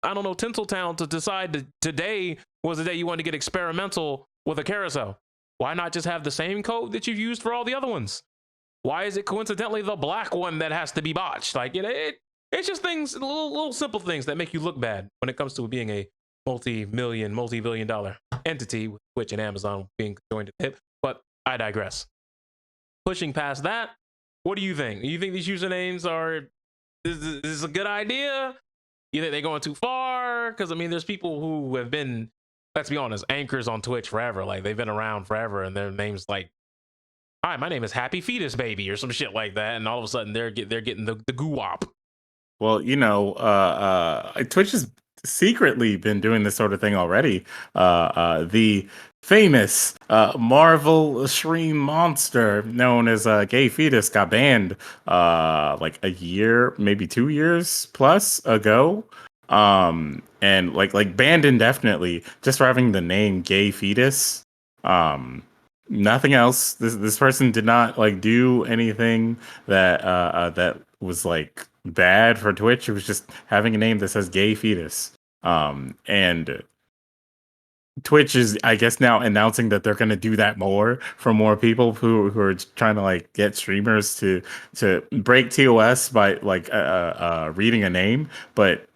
I don't know, Tinseltown to decide that today was the day you wanted to get experimental with a carousel? Why not just have the same code that you've used for all the other ones? Why is it coincidentally the black one that has to be botched? Like it's just things, little simple things that make you look bad when it comes to being a multi-billion dollar entity, Twitch and Amazon being joined at the hip. But I digress. Pushing past that, what do you think? Do you think these usernames are, is this a good idea? You think they're going too far? Because I mean, there's people who have been, let's be honest, anchors on Twitch forever. Like they've been around forever, and their names like, hi, my name is Happy Fetus Baby or some shit like that, and all of a sudden they're getting the goo-wop. Well, Twitch has secretly been doing this sort of thing already. The famous Marvel stream monster known as Gay Fetus got banned like a year, maybe 2 years plus ago. And like banned indefinitely just for having the name Gay Fetus. Nothing else. This person did not like do anything that was like bad for Twitch. It was just having a name that says Gay Fetus. And Twitch is, I guess, now announcing that they're going to do that more for more people who are trying to like get streamers to break TOS by like reading a name, but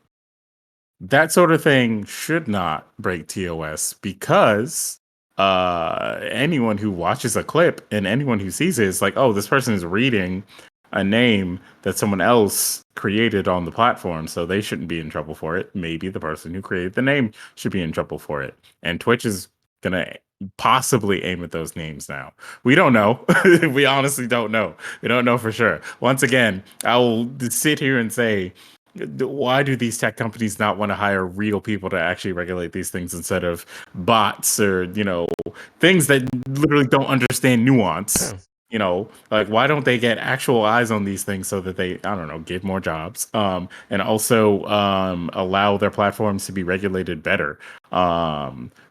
that sort of thing should not break TOS because anyone who watches a clip and anyone who sees it is like, oh, this person is reading a name that someone else created on the platform, so they shouldn't be in trouble for it. Maybe the person who created the name should be in trouble for it. And Twitch is gonna possibly aim at those names now. We don't know. We honestly don't know. We don't know for sure. Once again, I will sit here and say, why do these tech companies not want to hire real people to actually regulate these things instead of bots or, things that literally don't understand nuance? Like, why don't they get actual eyes on these things so that they, I don't know, give more jobs, and also allow their platforms to be regulated better?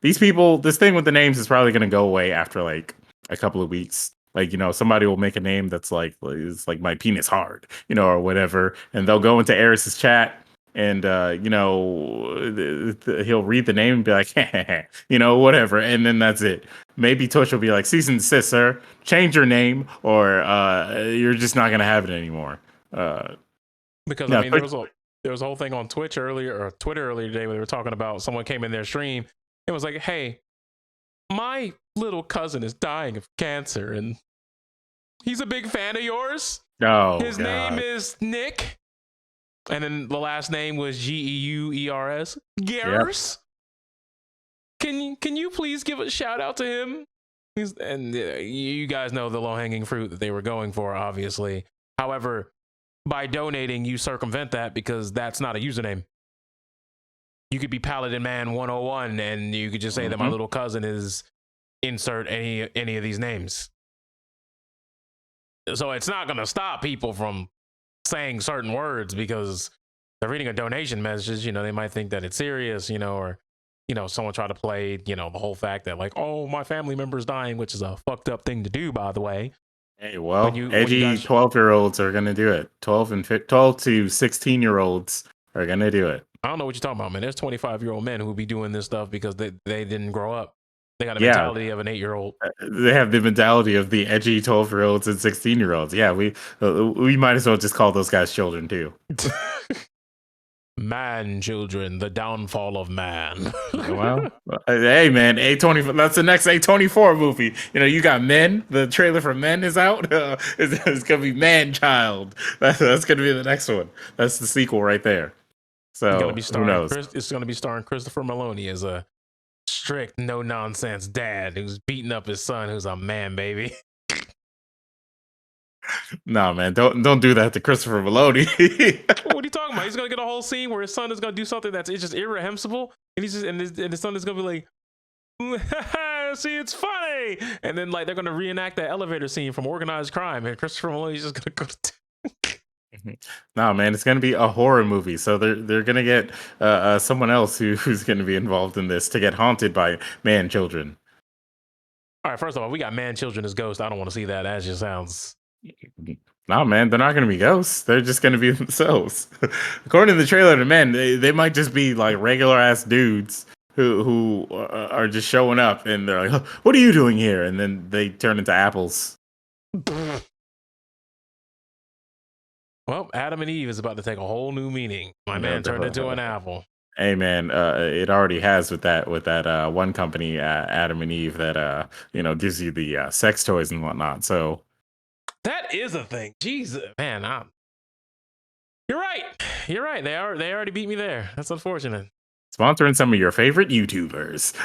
These people, this thing with the names is probably going to go away after like a couple of weeks. Like, somebody will make a name that's like, it's like my penis hard, or whatever. And they'll go into Eris's chat and, he'll read the name and be like, whatever. And then that's it. Maybe Twitch will be like, cease and desist, sir. Change your name or you're just not going to have it anymore. Because, I mean, there was a whole thing on Twitch earlier, or Twitter earlier today, where they were talking about someone came in their stream and was like, hey, my little cousin is dying of cancer and he's a big fan of yours. Oh, his name is Nick. And then the last name was Geeurs. Gears. Yep. Can you please give a shout out to him? And you guys know the low-hanging fruit that they were going for, obviously. However, by donating, you circumvent that because that's not a username. You could be Paladin Man 101 and you could just say that my little cousin is insert any of these names. So it's not going to stop people from saying certain words because they're reading a donation message. They might think that it's serious, or someone try to play, the whole fact that like, oh, my family member's dying, which is a fucked up thing to do, by the way. Hey, well, edgy 12-year-olds are going to do it. 12 to 16-year-olds are going to do it. I don't know what you're talking about, man. There's 25-year-old men who be doing this stuff because they didn't grow up. They got a mentality of an 8-year-old. They have the mentality of the edgy 12-year-olds and 16-year-olds. Yeah, we might as well just call those guys children too. Man, children, the downfall of man. Well, hey, man, A24. That's the next A24 movie. You got Men. The trailer for Men is out. It's gonna be Man Child. That's gonna be the next one. That's the sequel right there. So who knows? It's gonna be starring Christopher Maloney as a strict, no nonsense dad who's beating up his son, who's a man baby. No, man, don't do that to Christopher Maloney. What are you talking about? He's gonna get a whole scene where his son is gonna do something that's just irreprehensible, and his son is gonna be like, "See, it's funny," and then like they're gonna reenact that elevator scene from Organized Crime, and Christopher Maloney's just gonna go. No, man, it's gonna be a horror movie, so they're gonna get someone else who's gonna be involved in this to get haunted by man children. All right, first of all, we got man children as ghosts. I don't want to see that. That just sounds. No, man, they're not going to be ghosts. They're just going to be themselves. According to the trailer to Men, they might just be like regular ass dudes who are just showing up and they're like, "What are you doing here?" And then they turn into apples. Well, Adam and Eve is about to take a whole new meaning. My man turned into an apple. Hey man, it already has with that one company, Adam and Eve, that gives you the sex toys and whatnot. So that is a thing. Jesus, man, you're right. You're right. They already beat me there. That's unfortunate. Sponsoring some of your favorite YouTubers.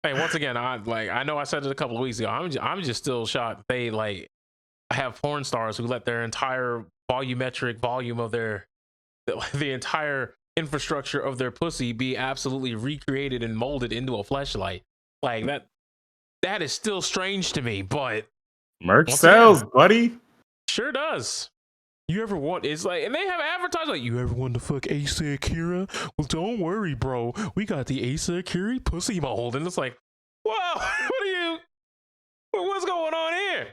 Hey, once again, I know I said it a couple of weeks ago. I'm just still shocked. They have porn stars who let their entire volumetric volume of the entire infrastructure of their pussy be absolutely recreated and molded into a fleshlight. Like that is still strange to me, but merch sells, buddy. Sure does. You ever want, it's like, and they have advertised like, you ever want to fuck Asa Akira? Well, don't worry, bro. We got the Asa Akira pussy mold. And it's like, whoa, what's going on here?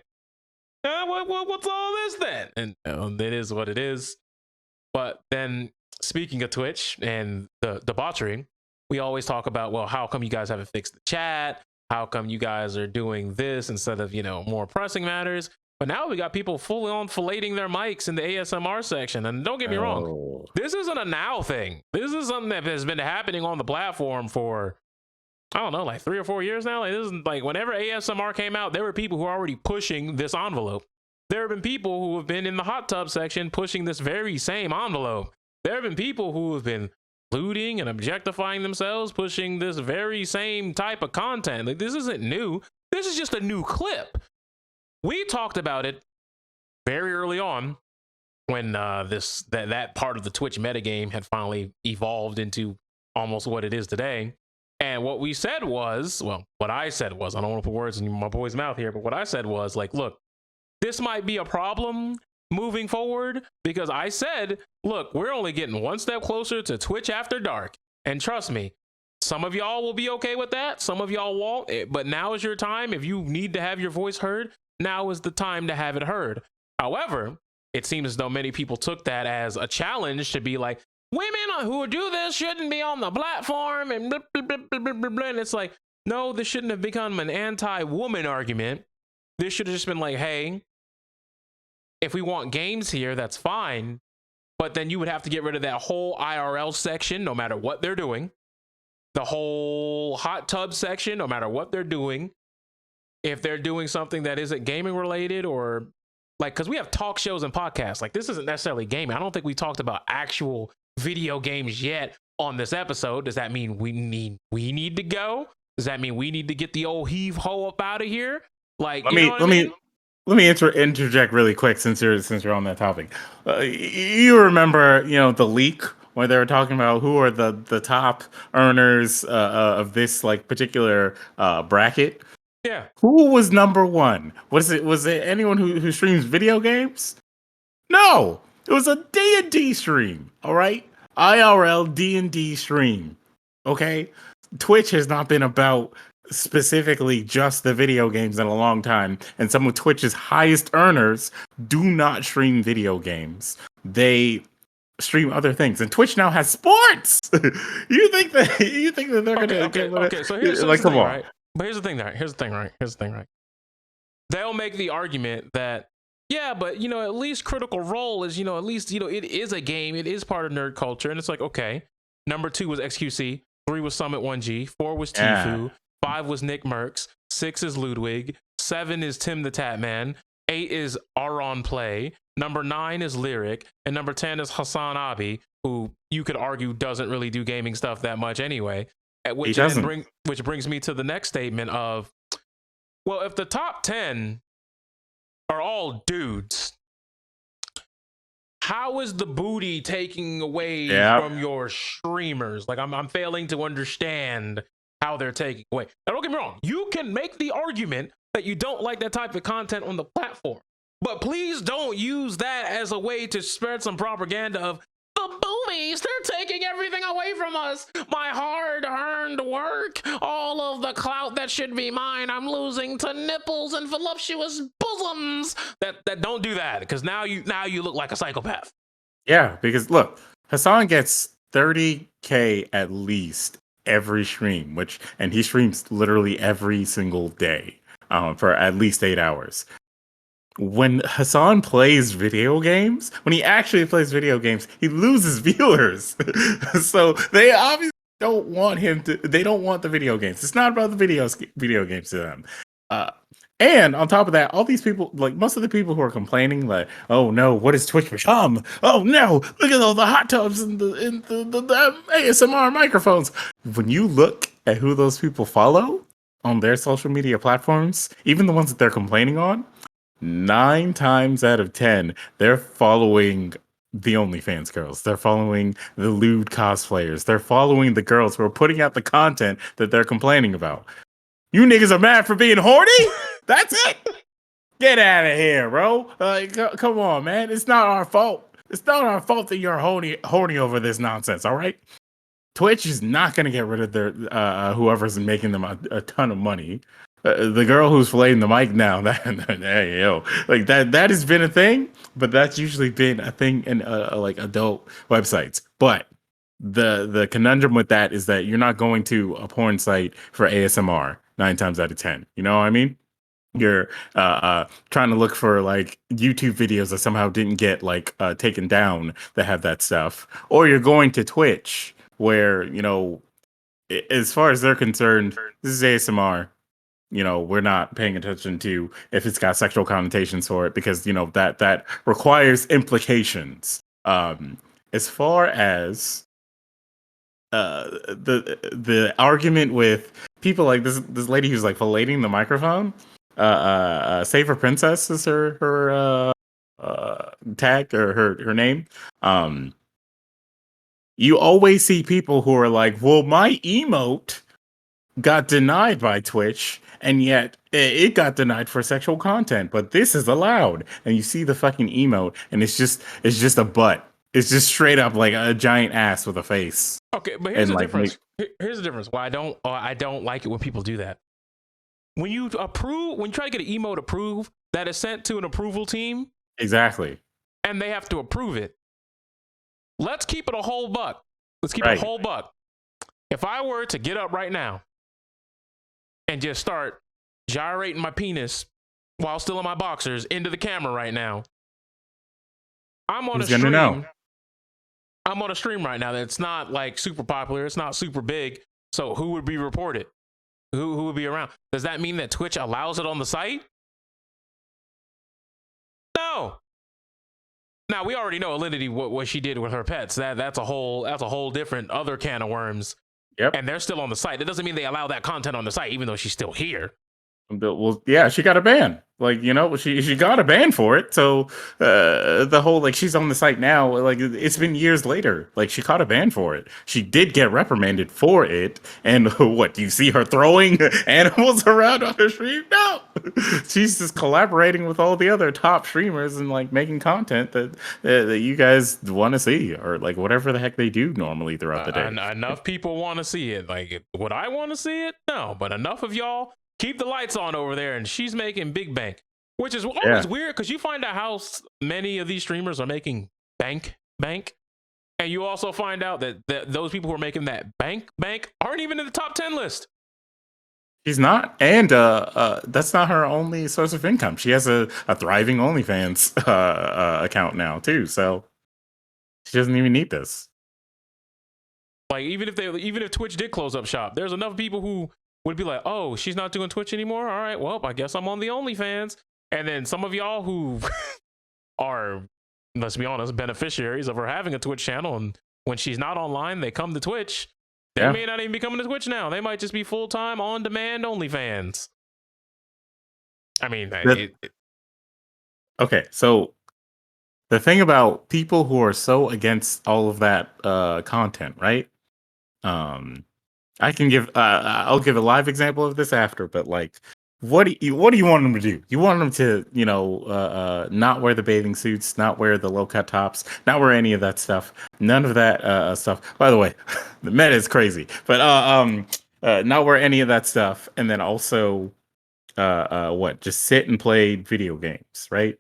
What's all this then? And it is what it is. But then, speaking of Twitch and the debauchery, we always talk about, well, how come you guys haven't fixed the chat? How come you guys are doing this instead of, more pressing matters? But now we got people full on filleting their mics in the ASMR section. And don't get me wrong, this isn't a now thing. This is something that has been happening on the platform for, I don't know, like 3 or 4 years now. Like, this isn't like whenever ASMR came out, there were people who were already pushing this envelope. There have been people who have been in the hot tub section pushing this very same envelope. There have been people who have been looting and objectifying themselves, pushing this very same type of content. Like, this isn't new. This is just a new clip. We talked about it very early on when that part of the Twitch metagame had finally evolved into almost what it is today. And what we said was, well, what I said was, I don't want to put words in my boy's mouth here, but what I said was like, look, this might be a problem moving forward, because I said, look, we're only getting one step closer to Twitch after dark. And trust me, some of y'all will be okay with that. Some of y'all won't, but now is your time. If you need to have your voice heard, now is the time to have it heard. However, it seems as though many people took that as a challenge to be like, women who do this shouldn't be on the platform and blah, blah, blah, blah, blah, blah. And it's like, no, this shouldn't have become an anti-woman argument. This should have just been like, hey, if we want games here, that's fine. But then you would have to get rid of that whole IRL section, no matter what they're doing. The whole hot tub section, no matter what they're doing. If they're doing something that isn't gaming related, or like, because we have talk shows and podcasts. Like, this isn't necessarily gaming. I don't think we talked about actual video games yet on this episode. Does that mean we need to go? Does that mean we need to get the old heave ho up out of here? Like, let me interject really quick since you're on that topic. You remember, the leak where they were talking about who are the top earners of this like particular bracket. Yeah. Who was number one? Was it anyone who streams video games? No, it was a D&D stream. All right, IRL D&D stream. Okay, Twitch has not been about specifically just the video games in a long time, and some of Twitch's highest earners do not stream video games. They stream other things, and Twitch now has sports. you think that they're okay, so here's like, come on. Right? But here's the thing, right? They'll make the argument that, yeah, but, at least Critical Role is, at least, it is a game. It is part of nerd culture. And it's like, okay, number 2 was XQC. 3 was Summit 1G. 4 was Tfue. 5 was Nick Merckx. 6 is Ludwig. 7 is Tim the Tatman. 8 is Aron Play. Number 9 is Lyric. And number 10 is Hassan Abi, who you could argue doesn't really do gaming stuff that much anyway. Which brings me to the next statement of, well, if the top 10 are all dudes, how is the booty taking away from your streamers? Like, I'm failing to understand how they're taking away. Now, don't get me wrong. You can make the argument that you don't like that type of content on the platform, but please don't use that as a way to spread some propaganda of, the boobies, they're taking everything away from us. My hard-earned work, all of the clout that should be mine, I'm losing to nipples and voluptuous bosoms. That don't do that, because now you look like a psychopath. Yeah, because look, Hassan gets 30K at least every stream, and he streams literally every single day for at least 8 hours. When Hassan plays video games, when he actually plays video games, he loses viewers. So they obviously don't want him to. They don't want the video games. It's not about the video games to them. And on top of that, all these people, like most of the people who are complaining, like, "Oh no, what has Twitch become? Oh no, look at all the hot tubs and the ASMR microphones." When you look at who those people follow on their social media platforms, even the ones that they're complaining on, 9 times out of 10, they're following the OnlyFans girls. They're following the lewd cosplayers. They're following the girls who are putting out the content that they're complaining about. You niggas are mad for being horny? That's it? Get out of here, bro. Come on, man. It's not our fault. It's not our fault that you're horny over this nonsense, all right? Twitch is not going to get rid of their whoever's making them a ton of money. The girl who's filleting the mic now, that has been a thing, but that's usually been a thing in like adult websites. But the conundrum with that is that you're not going to a porn site for ASMR 9 times out of 10. You know what I mean? You're trying to look for like YouTube videos that somehow didn't get like taken down that have that stuff, or you're going to Twitch where, you know, as far as they're concerned, this is ASMR. You know, we're not paying attention to if it's got sexual connotations for it, because, you know, that requires implications. As far as the argument with people like this lady who's like filleting the microphone, Save Princess is her tag or her name. You always see people who are like, well, my emote got denied by Twitch, and yet it got denied for sexual content, but this is allowed. And you see the fucking emote, and it's just a butt. It's just straight up like a giant ass with a face. Okay, but here's the difference. Here's the difference. Why I don't like it when people do that. When you try to get an emote approved, that is sent to an approval team. Exactly. And they have to approve it. Let's keep it a whole buck. Let's keep it a whole buck. If I were to get up right now and just start gyrating my penis while still in my boxers into the camera right now, I'm on a stream. I'm on a stream right now that's not like super popular. It's not super big. So who would be reported? Who would be around? Does that mean that Twitch allows it on the site? No. Now we already know Alinity what she did with her pets. That's a whole different other can of worms. Yep. And they're still on the site. It doesn't mean they allow that content on the site, even though she's still here. Well, yeah, she got a ban. Like, you know, she got a ban for it. So the whole, like, she's on the site now. Like, it's been years later. Like, she caught a ban for it. She did get reprimanded for it. And what, do you see her throwing animals around on her stream? No. She's just collaborating with all the other top streamers and like making content that you guys want to see, or like whatever the heck they do normally throughout the day. Enough people want to see it. Like, would I want to see it? No, but enough of y'all keep the lights on over there, and she's making big bank, which is always weird because you find out how many of these streamers are making bank, and you also find out that those people who are making that bank aren't even in the top 10 list. She's not, and that's not her only source of income. She has a thriving OnlyFans account now too, so she doesn't even need this. Like, even if Twitch did close up shop, there's enough people who would be like, oh, she's not doing Twitch anymore? All right, well, I guess I'm on the OnlyFans. And then some of y'all who are, let's be honest, beneficiaries of her having a Twitch channel, and when she's not online, they come to Twitch. They may not even be coming to Twitch now. They might just be full-time, on-demand OnlyFans. I mean, okay, so the thing about people who are so against all of that content, right? I can give I'll give a live example of this after, but like, what do you want them to do? You want them to, you know, not wear the bathing suits, not wear the low cut tops, not wear any of that stuff, none of that stuff. By the way, the meta is crazy, but not wear any of that stuff, and then also just sit and play video games, right?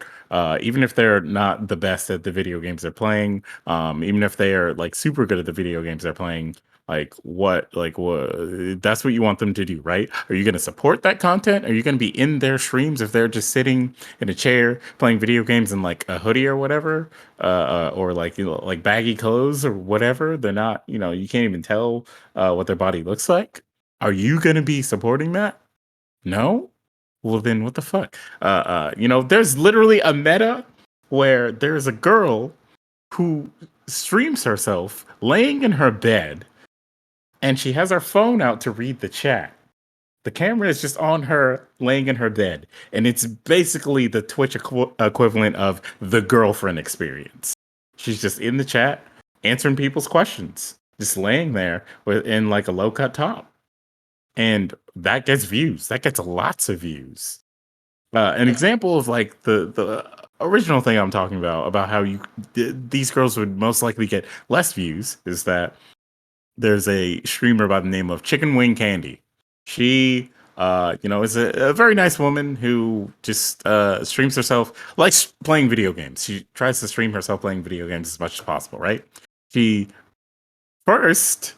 Even if they're not the best at the video games they're playing, even if they are like super good at the video games they're playing, what that's what you want them to do, right? Are you going to support that content? Are you going to be in their streams if they're just sitting in a chair playing video games in like a hoodie or whatever, or like, like baggy clothes or whatever? They're not, you can't even tell what their body looks like. Are you going to be supporting that? No? Well, then what the fuck? There's literally a meta where there's a girl who streams herself laying in her bed, and she has her phone out to read the chat. The camera is just on her laying in her bed, and it's basically the Twitch equivalent of the girlfriend experience. She's just in the chat answering people's questions, just laying there in like a low cut top, and that gets views. That gets lots of views. An example of like the original thing I'm talking about how these girls would most likely get less views is that there's a streamer by the name of Chicken Wing Candy. She is a very nice woman who just streams herself, likes playing video games. She tries to stream herself playing video games as much as possible, right? She first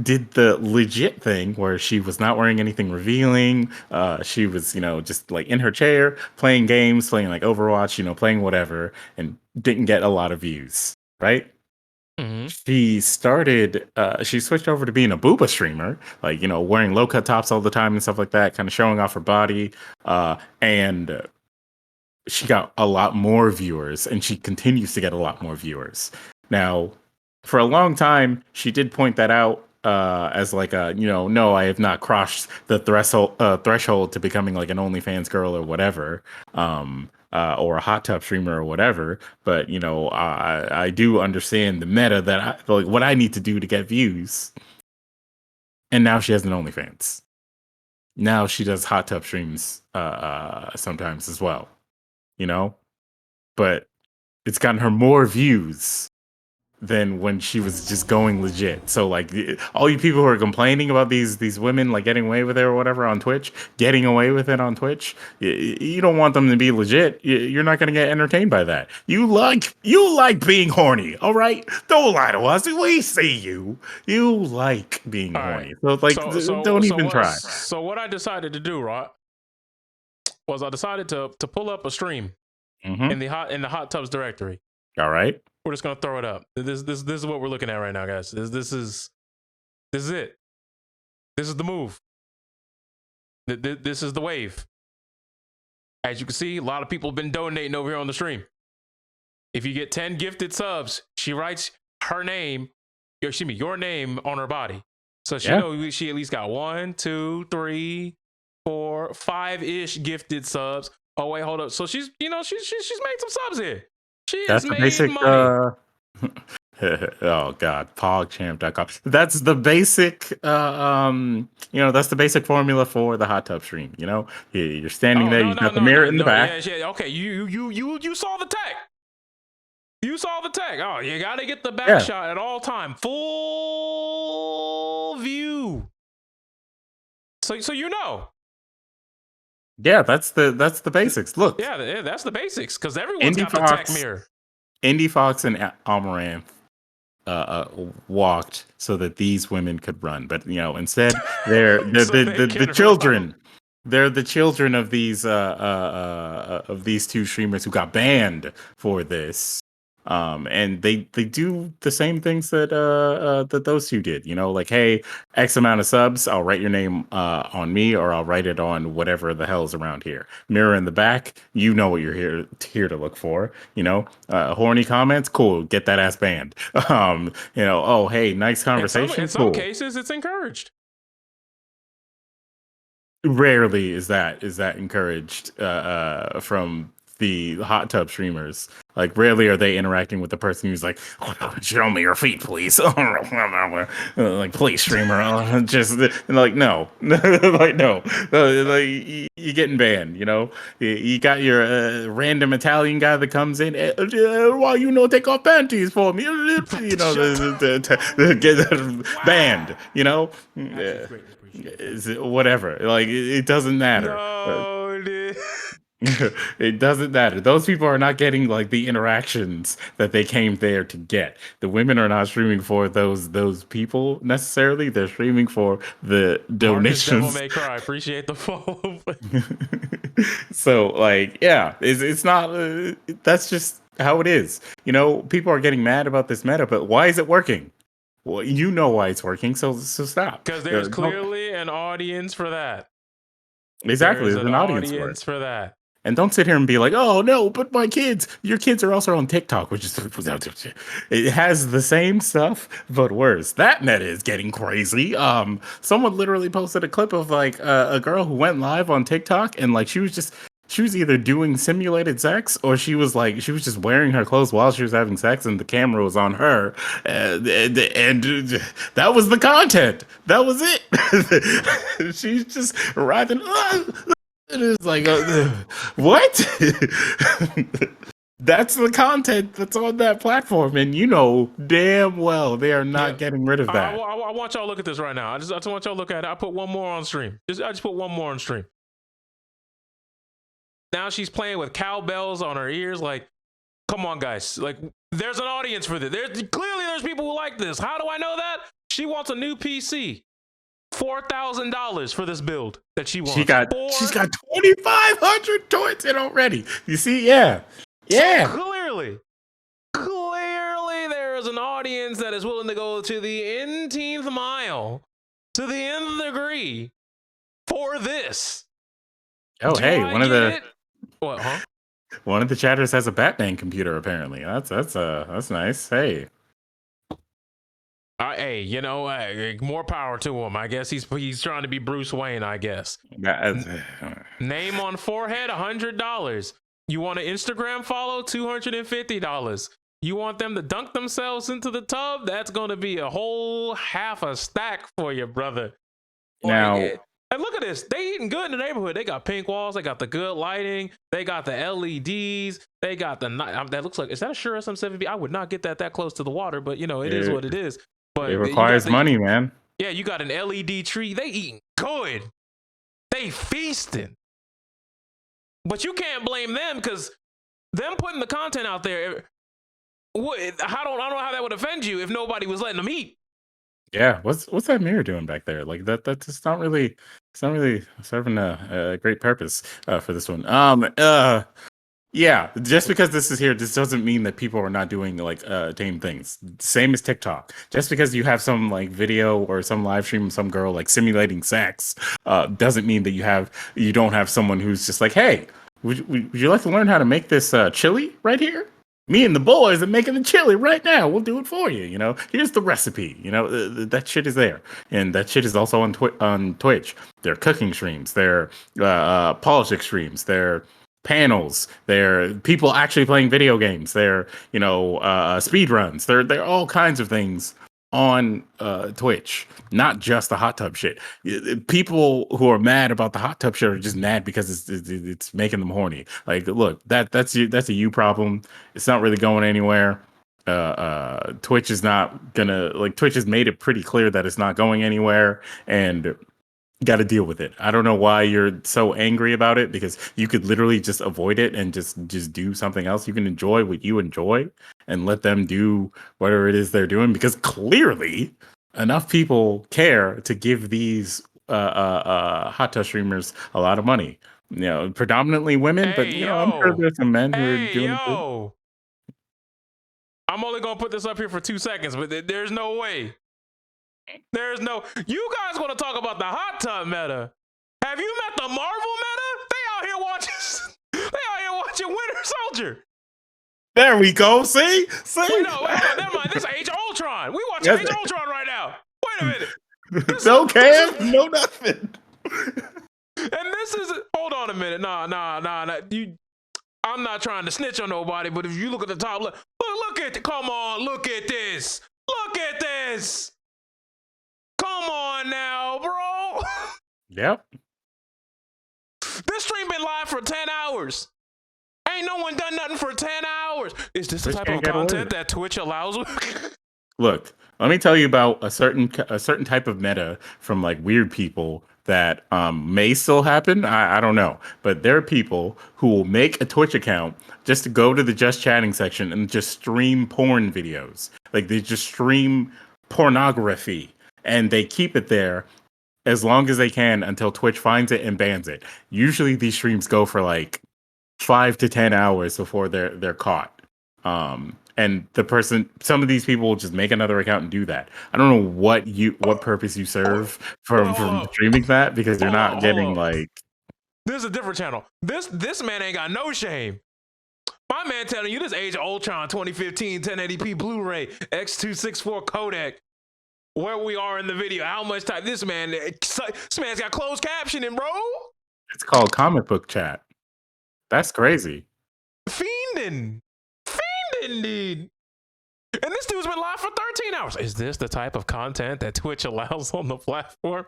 did the legit thing where she was not wearing anything revealing. She was, just like in her chair playing games, playing like Overwatch, playing whatever, and didn't get a lot of views, right? Mm-hmm. She switched over to being a booba streamer, like, wearing low cut tops all the time and stuff like that, kind of showing off her body. And she got a lot more viewers, and she continues to get a lot more viewers. Now, for a long time, she did point that out as like no, I have not crossed the threshold to becoming like an OnlyFans girl or whatever, or a hot tub streamer or whatever. But I do understand the meta that like what I need to do to get views. And now she has an OnlyFans. Now she does hot tub streams sometimes as well, but it's gotten her more views than when she was just going legit. So like all you people who are complaining about these women like getting away with it or whatever on Twitch, getting away with it on Twitch, you don't want them to be legit. You're not going to get entertained by that. You like being horny, all right? Don't lie to us. We see you. You like being horny. Right. So don't even try. So what I decided to do, right, was I decided to pull up a stream in the hot tubs directory. All right. We're just gonna throw it up. This is what we're looking at right now, guys. This is it. This is the move. This is the wave. As you can see, a lot of people have been donating over here on the stream. If you get 10 gifted subs, she writes your name on her body, so she knows she at least got 1, 2, 3, 4, 5-ish gifted subs. Oh wait, hold up. So she's made some subs here. That's the basic money. Oh god, pogchamp.com. That's the basic that's the basic formula for the hot tub stream. You're standing there, you've got the mirror in the back. Yeah, okay, you saw the tech. You saw the tech. Oh, you gotta get the back shot at all time. Full view. So Yeah, that's the basics. Look. Yeah, that's the basics, because everyone's got the tech mirror. Indy Fox and Amaranth walked so that these women could run, but instead they're the children. Run. They're the children of these two streamers who got banned for this. And they do the same things that those two did, like, hey, X amount of subs, I'll write your name on me, or I'll write it on whatever the hell's around here. Mirror in the back, what you're here to look for, horny comments, cool, get that ass banned. Oh, hey, nice conversation. In some cases, it's encouraged. Rarely is that encouraged from the hot tub streamers. Like, rarely are they interacting with the person who's like, show me your feet, please. Like, please, streamer. Just like, no. Like, no. Like, you're getting banned, You got your random Italian guy that comes in, why take off panties for me? Get banned, whatever. Like, it doesn't matter. No, dude. It doesn't matter. Those people are not getting like the interactions that they came there to get. The women are not streaming for those people necessarily. They're streaming for the Marcus Devil donations. May Cry. Appreciate the follow. So like, yeah, it's not. That's just how it is. You know, people are getting mad about this meta, but why is it working? Well, you know why it's working, so stop. Because there's Don't- clearly an audience for that. exactly, There's there's an an audience for it. for that. And don't sit here and be like, "Oh no, but my kids, your kids are also on TikTok," which is it has the same stuff but worse. That meta is getting crazy. Someone literally posted a clip of like a girl who went live on TikTok and like she was either doing simulated sex or she was just wearing her clothes while she was having sex and the camera was on her, and that was the content. That was it. She's just writhing. It is like, what? That's the content that's on that platform, and you know damn well they are not getting rid of that. I want y'all to look at this right now. I just want y'all to look at it. I put one more on stream. I just put one more on stream. Now she's playing with cowbells on her ears. Like, come on, guys. Like, there's an audience for this. There's people who like this. How do I know that? She wants a new PC. $4,000 for this build that she wants. She's got 2,500 towards it already. You see, yeah. So clearly there is an audience that is willing to go to the nth mile, to the nth degree for this. Oh, hey, one of the what, huh? One of the chatters has a Batman computer apparently. That's nice. Hey. Hey, you know, more power to him. I guess he's trying to be Bruce Wayne, I guess. Name on forehead, $100. You want an Instagram follow, $250. You want them to dunk themselves into the tub? That's going to be a whole half a stack for you, brother. Now, and look at this. They eating good in the neighborhood. They got pink walls. They got the good lighting. They got the LEDs. They got the that looks like, is that a Shure SM7B? I would not get that close to the water, but you know, it is what it is. But it requires money, man. Yeah, you got an LED tree. They eating good. They feasting. But you can't blame them because them putting the content out there. I don't know how that would offend you if nobody was letting them eat. Yeah, what's that mirror doing back there? Like that's not really serving a great purpose for this one. Yeah, just because this is here, this doesn't mean that people are not doing like tame things. Same as TikTok. Just because you have some like video or some live stream of some girl like simulating sex, doesn't mean that you don't have someone who's just like, hey, would you like to learn how to make this chili right here? Me and the boys are making the chili right now. We'll do it for you. You know, here's the recipe. You know, that shit is there, and that shit is also on Twitch. They're cooking streams. They're politics streams. They're panels. They're people actually playing video games. They're speed runs. They're all kinds of things on Twitch, not just the hot tub shit. People who are mad about the hot tub shit are just mad because it's making them horny. Like, look, that's a you problem. It's not really going anywhere. Twitch is not gonna Twitch has made it pretty clear that it's not going anywhere, and got to deal with it. I don't know why you're so angry about it, because you could literally just avoid it and just do something else. You can enjoy what you enjoy and let them do whatever it is they're doing, because clearly enough people care to give these hot tub streamers a lot of money. You know, predominantly women, but I'm sure there's some men who are doing it. I'm only gonna put this up here for 2 seconds, but there's no way. You guys want to talk about the hot tub meta? Have you met the Marvel meta? They out here watching Winter Soldier. There we go. See? Wait, never mind. This is Age of Ultron. We watching Age of Ultron right now. Wait a minute. No cam, no nothing. And this is, hold on a minute. Nah. I'm not trying to snitch on nobody, but if you look at the top, look at this. Look at this. Come on now, bro. Yep. This stream been live for 10 hours. Ain't no one done nothing for 10 hours. Is this the type of content that Twitch allows? Look, let me tell you about a certain type of meta from like weird people that may still happen. I don't know, but there are people who will make a Twitch account just to go to the just chatting section and just stream porn videos. Like they just stream pornography and they keep it there as long as they can until Twitch finds it and bans it. Usually these streams go for like 5 to 10 hours before they're caught. And some of these people will just make another account and do that. I don't know what purpose you serve from streaming that, because you're not getting like. This is a different channel. This man ain't got no shame. My man telling you this Age of Ultron 2015 1080p Blu-ray X264 codec. Where we are in the video, how much time this man's got closed captioning, bro. It's called comic book chat. That's crazy. Fiending, dude. And this dude's been live for 13 hours. Is this the type of content that Twitch allows on the platform?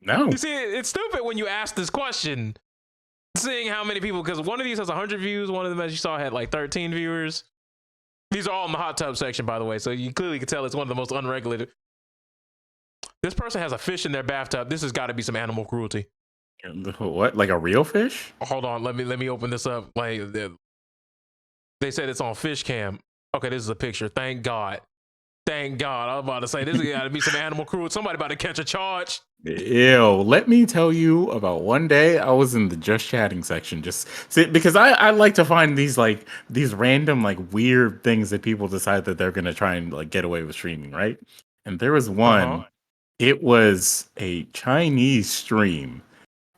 No. You see, it's stupid when you ask this question, seeing how many people, because one of these has 100 views, one of them, as you saw, had like 13 viewers. These are all in the hot tub section, by the way, so you clearly can tell it's one of the most unregulated. This person has a fish in their bathtub. This has got to be some animal cruelty. What? Like a real fish? Hold on, let me open this up. Like they said it's on fish cam. Okay, this is a picture. Thank God. I was about to say this has got to be some animal cruelty. Somebody about to catch a charge. Ew. Let me tell you about one day I was in the just chatting section, because I like to find these random like weird things that people decide that they're gonna try and like get away with streaming, right? And there was one. It was a Chinese stream,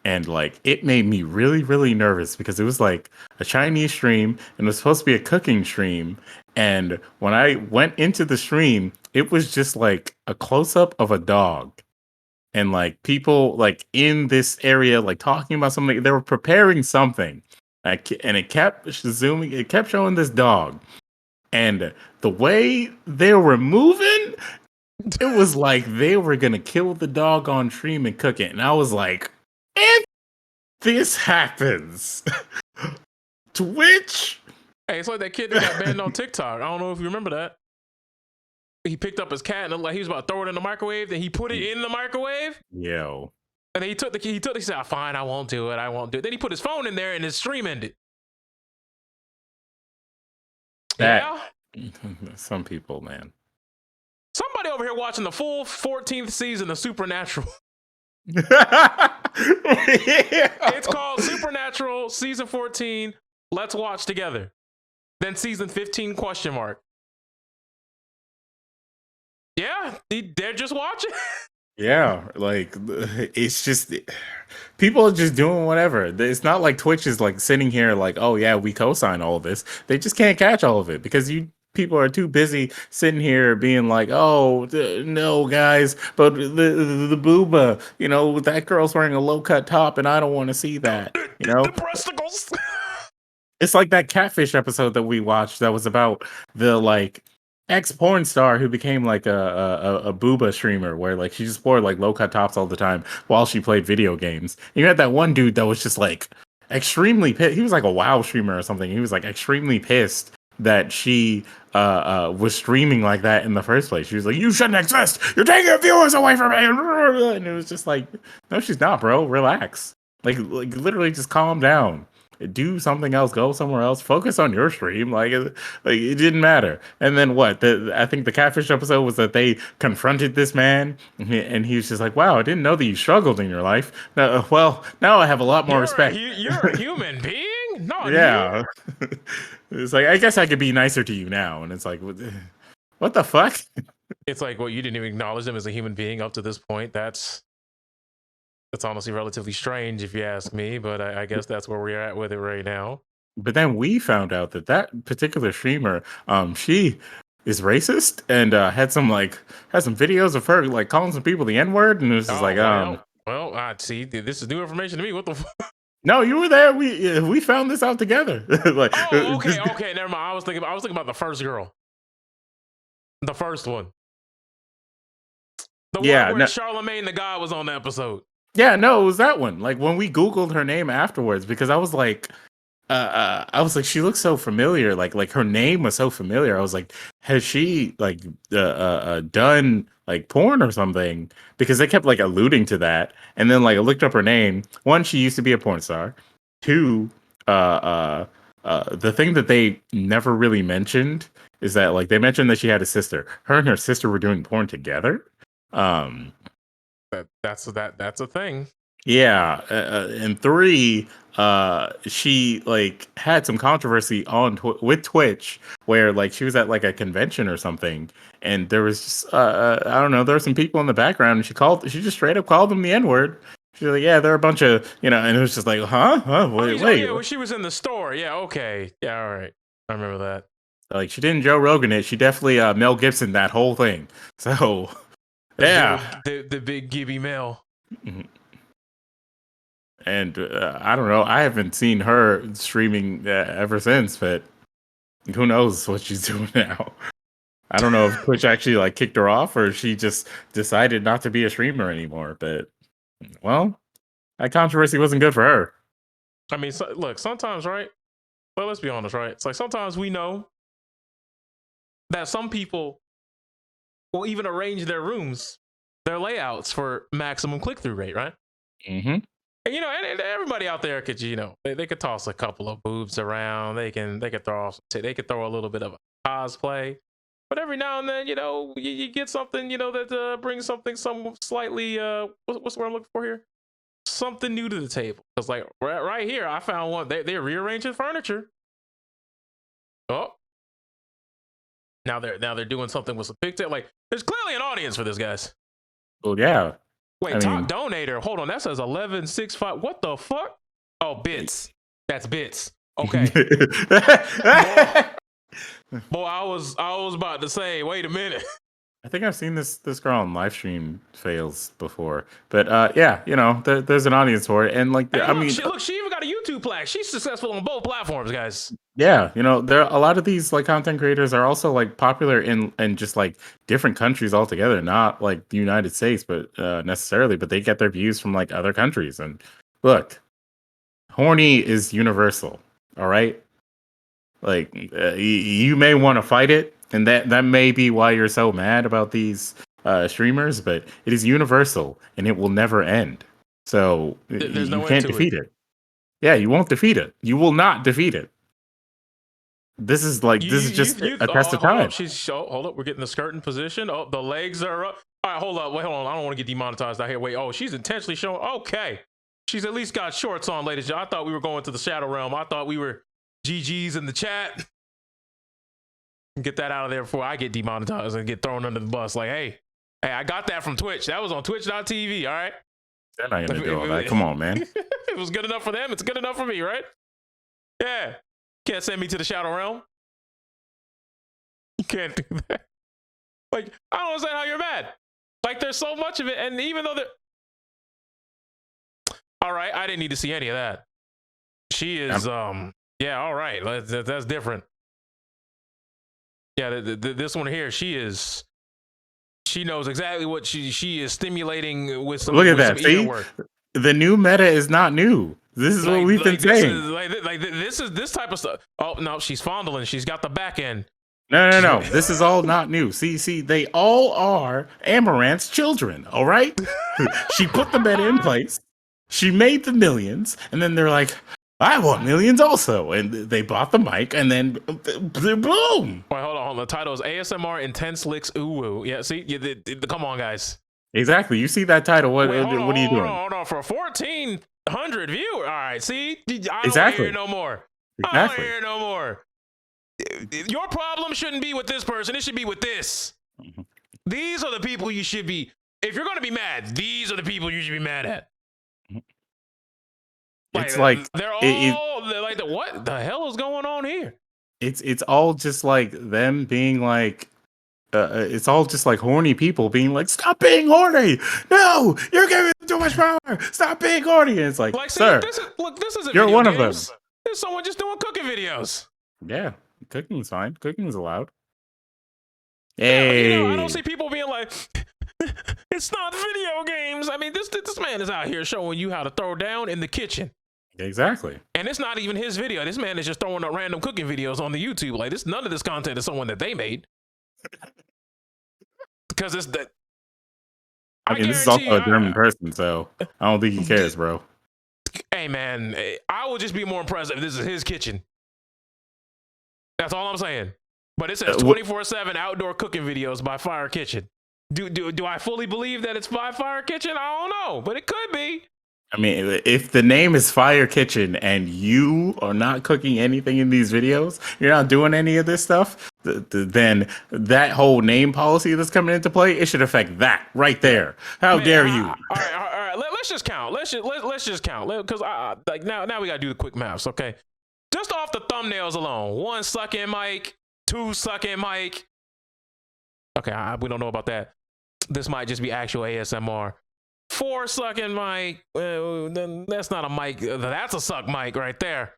and like it made me really, really nervous because it was like a Chinese stream and it was supposed to be a cooking stream. And when I went into the stream, it was just like a close-up of a dog. And like people like in this area like talking about something. They were preparing something. And it kept zooming, it kept showing this dog. And the way they were moving, it was like they were gonna kill the dog on stream and cook it. And I was like, if this happens, Twitch. Hey, it's like that kid that got banned on TikTok. I don't know if you remember that. He picked up his cat and like he was about to throw it in the microwave. Then he put it in the microwave. Yo. And then he said, fine, I won't do it. Then he put his phone in there and his stream ended. Yeah. Some people, man. Somebody over here watching the full 14th season of Supernatural. It's called Supernatural Season 14. Let's watch together. Then Season 15 ? Yeah, they're just watching. Yeah, like it's just people are just doing whatever. It's not like Twitch is like sitting here like, oh yeah, we co-sign all of this. They just can't catch all of it because people are too busy sitting here being like, oh no guys, but the booba, that girl's wearing a low cut top and I don't want to see that. The breasticles. It's like that catfish episode that we watched that was about the like ex porn star who became like a booba streamer, where like she just wore like low cut tops all the time while she played video games. And you had that one dude that was just like extremely pissed. He was like a WoW streamer or something. He was like extremely pissed that she was streaming like that in the first place. She was like, "You shouldn't exist. You're taking your viewers away from me." And it was just like, no, she's not, bro. Relax. Like literally, just calm down. Do something else. Go somewhere else. Focus on your stream. Like it didn't matter. And then what? I think the catfish episode was that they confronted this man, and he was just like, "Wow, I didn't know that you struggled in your life. Well, now I have a lot more respect." You're a human being. No, yeah. It's like, I guess I could be nicer to you now. And it's like, what the fuck? It's like, well, you didn't even acknowledge them as a human being up to this point. That's honestly relatively strange if you ask me, but I guess that's where we're at with it right now. But then we found out that particular streamer, she is racist and had some videos of her like calling some people the N-word, and it was just I see. This is new information to me. What the fuck? No, you were there. We found this out together. Okay, never mind. I was thinking about the first girl, the first one, the one where Charlemagne the God was on the episode. Yeah, no, it was that one. Like when we Googled her name afterwards, because I was like, I was like, she looks so familiar. Like her name was so familiar. I was like, has she like done like porn or something? Because they kept like alluding to that, and then like I looked up her name. One, she used to be a porn star. Two, the thing that they never really mentioned is that like they mentioned that she had a sister. Her and her sister were doing porn together. Um, that's a thing. Yeah, and three, she like had some controversy on with Twitch where like she was at like a convention or something, and there was just I don't know, there were some people in the background, and she just straight up called them the N word. She's like, yeah, they're a bunch of and it was just like, huh, wait, yeah, well, she was in the store. Yeah, okay, yeah, all right, I remember that. Like she didn't Joe Rogan it, she definitely Mel Gibson that whole thing. So yeah, the big Gibby Mel. Mm-hmm. And I don't know. I haven't seen her streaming ever since, but who knows what she's doing now. I don't know if Twitch actually like kicked her off or she just decided not to be a streamer anymore. But well, that controversy wasn't good for her. I mean, look, sometimes, right? Well, let's be honest, right? It's like sometimes we know that some people will even arrange their rooms, their layouts for maximum click-through rate, right? Mm-hmm. And, and everybody out there could, they could toss a couple of boobs around. They could throw a little bit of a cosplay. But every now and then, you get something, that brings something slightly, what's what I'm looking for here? Something new to the table. Because like right here, I found one. They're rearranging furniture. Oh, now they're doing something with some pigtail. Like there's clearly an audience for this, guys. Well, yeah. Wait, top donator. Hold on, that says 1165. What the fuck? Oh, bits. That's bits. Okay. Boy, I was about to say, wait a minute. I think I've seen this girl on live stream fails before, but yeah, there's an audience for it, and like hey, look, she even got a YouTube plaque. She's successful on both platforms, guys. Yeah, there a lot of these like content creators are also like popular in just like different countries altogether, not like the United States, but necessarily, but they get their views from like other countries. And look, horny is universal. All right, like you may want to fight it, and that may be why you're so mad about these streamers, but it is universal and it will never end. So you can't defeat it. Yeah, you won't defeat it. You will not defeat it. This is just a test of time. Hold up, we're getting the skirt in position. Oh, the legs are up. All right, hold on. I don't want to get demonetized out here. Wait, she's intentionally showing. Okay, she's at least got shorts on, ladies. I thought we were going to the shadow realm. I thought we were GGs in the chat. Get that out of there before I get demonetized and get thrown under the bus. Like, hey, I got that from Twitch. That was on Twitch.tv. All right. They're not gonna do all that. Come on, man. It was good enough for them. It's good enough for me, right? Yeah. Can't send me to the shadow realm. You can't do that. Like, I don't understand how you're mad. Like, there's so much of it, and even though all right, I didn't need to see any of that. She is, yeah, all right, that's different. Yeah, this one here, she knows exactly what she is stimulating with some. Look at that. See, the new meta is not new. This is what we've been saying. This is this type of stuff. Oh no, she's fondling. She's got the back end. No. This is all not new. See, they all are Amaranth's children. All right. She put the meta in place. She made the millions, and then they're like, I want millions also, and they bought the mic, and then boom. Wait, hold on. The title is ASMR Intense Licks Uwu. Yeah, see, come on, guys. Exactly. You see that title? What are you doing? Hold on. For 1,400 viewers. All right. See, I don't hear no more. Exactly. I don't hear no more. Your problem shouldn't be with this person. It should be with this. Mm-hmm. These are the people you should be. If you're going to be mad, these are the people you should be mad at. It's like they're like, what the hell is going on here? It's all just like them being like, it's all just like horny people being like, stop being horny. No, you're giving them too much power. Stop being horny. And it's like sir, this isn't you're one of them. There's someone just doing cooking videos. Yeah, cooking's fine. Cooking's allowed. Hey, I don't see people being like, it's not video games. I mean, this man is out here showing you how to throw down in the kitchen. Exactly. And it's not even his video. This man is just throwing up random cooking videos on the YouTube. Like none of this content is someone that they made. Because it's that. I mean, this is also a German person, so I don't think he cares, bro. Hey, man, I will just be more impressed if this is his kitchen. That's all I'm saying. But it says 24/7 outdoor cooking videos by Fire Kitchen. Do I fully believe that it's by Fire Kitchen? I don't know, but it could be. I mean, if the name is Fire Kitchen and you are not cooking anything in these videos, you're not doing any of this stuff, then that whole name policy that's coming into play, it should affect that right there. How dare you? All right. Let's just count. Let's just count because like now we gotta do the quick maths. Okay, just off the thumbnails alone, 1 sucking mic, 2 sucking mic. Okay, we don't know about that. This might just be actual ASMR. 4 sucking mic. Then that's not a mic. That's a suck mic right there.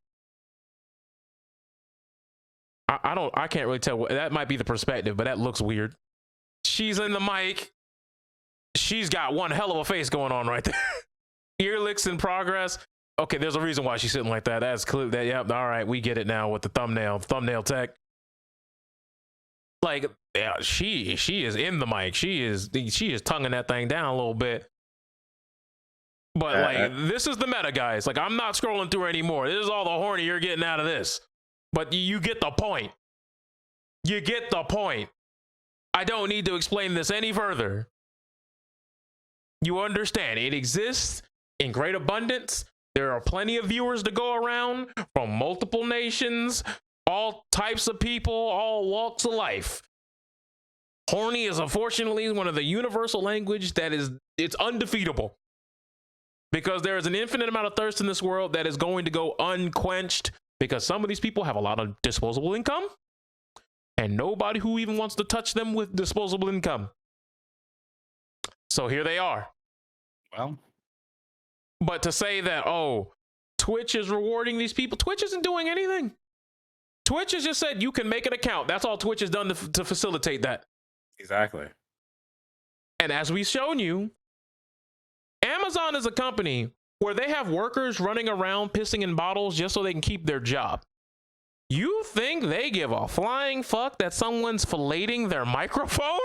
I can't really tell. That might be the perspective, but that looks weird. She's in the mic. She's got one hell of a face going on right there. Ear licks in progress. Okay, there's a reason why she's sitting like that. That's clear. That yep. All right, we get it now with the thumbnail tech. Like, yeah, she is in the mic. She is tonguing that thing down a little bit. But like, this is the meta, guys. Like, I'm not scrolling through anymore. This is all the horny you're getting out of this. But you get the point. You get the point. I don't need to explain this any further. You understand. It exists in great abundance. There are plenty of viewers to go around from multiple nations, all types of people, all walks of life. Horny is unfortunately one of the universal language that it's undefeatable. Because there is an infinite amount of thirst in this world that is going to go unquenched because some of these people have a lot of disposable income and nobody who even wants to touch them with disposable income. So here they are. Well, but to say that, oh, Twitch is rewarding these people, Twitch isn't doing anything. Twitch has just said you can make an account. That's all Twitch has done to facilitate that. Exactly. And as we've shown you, Amazon is a company where they have workers running around pissing in bottles just so they can keep their job. You think they give a flying fuck that someone's filleting their microphone?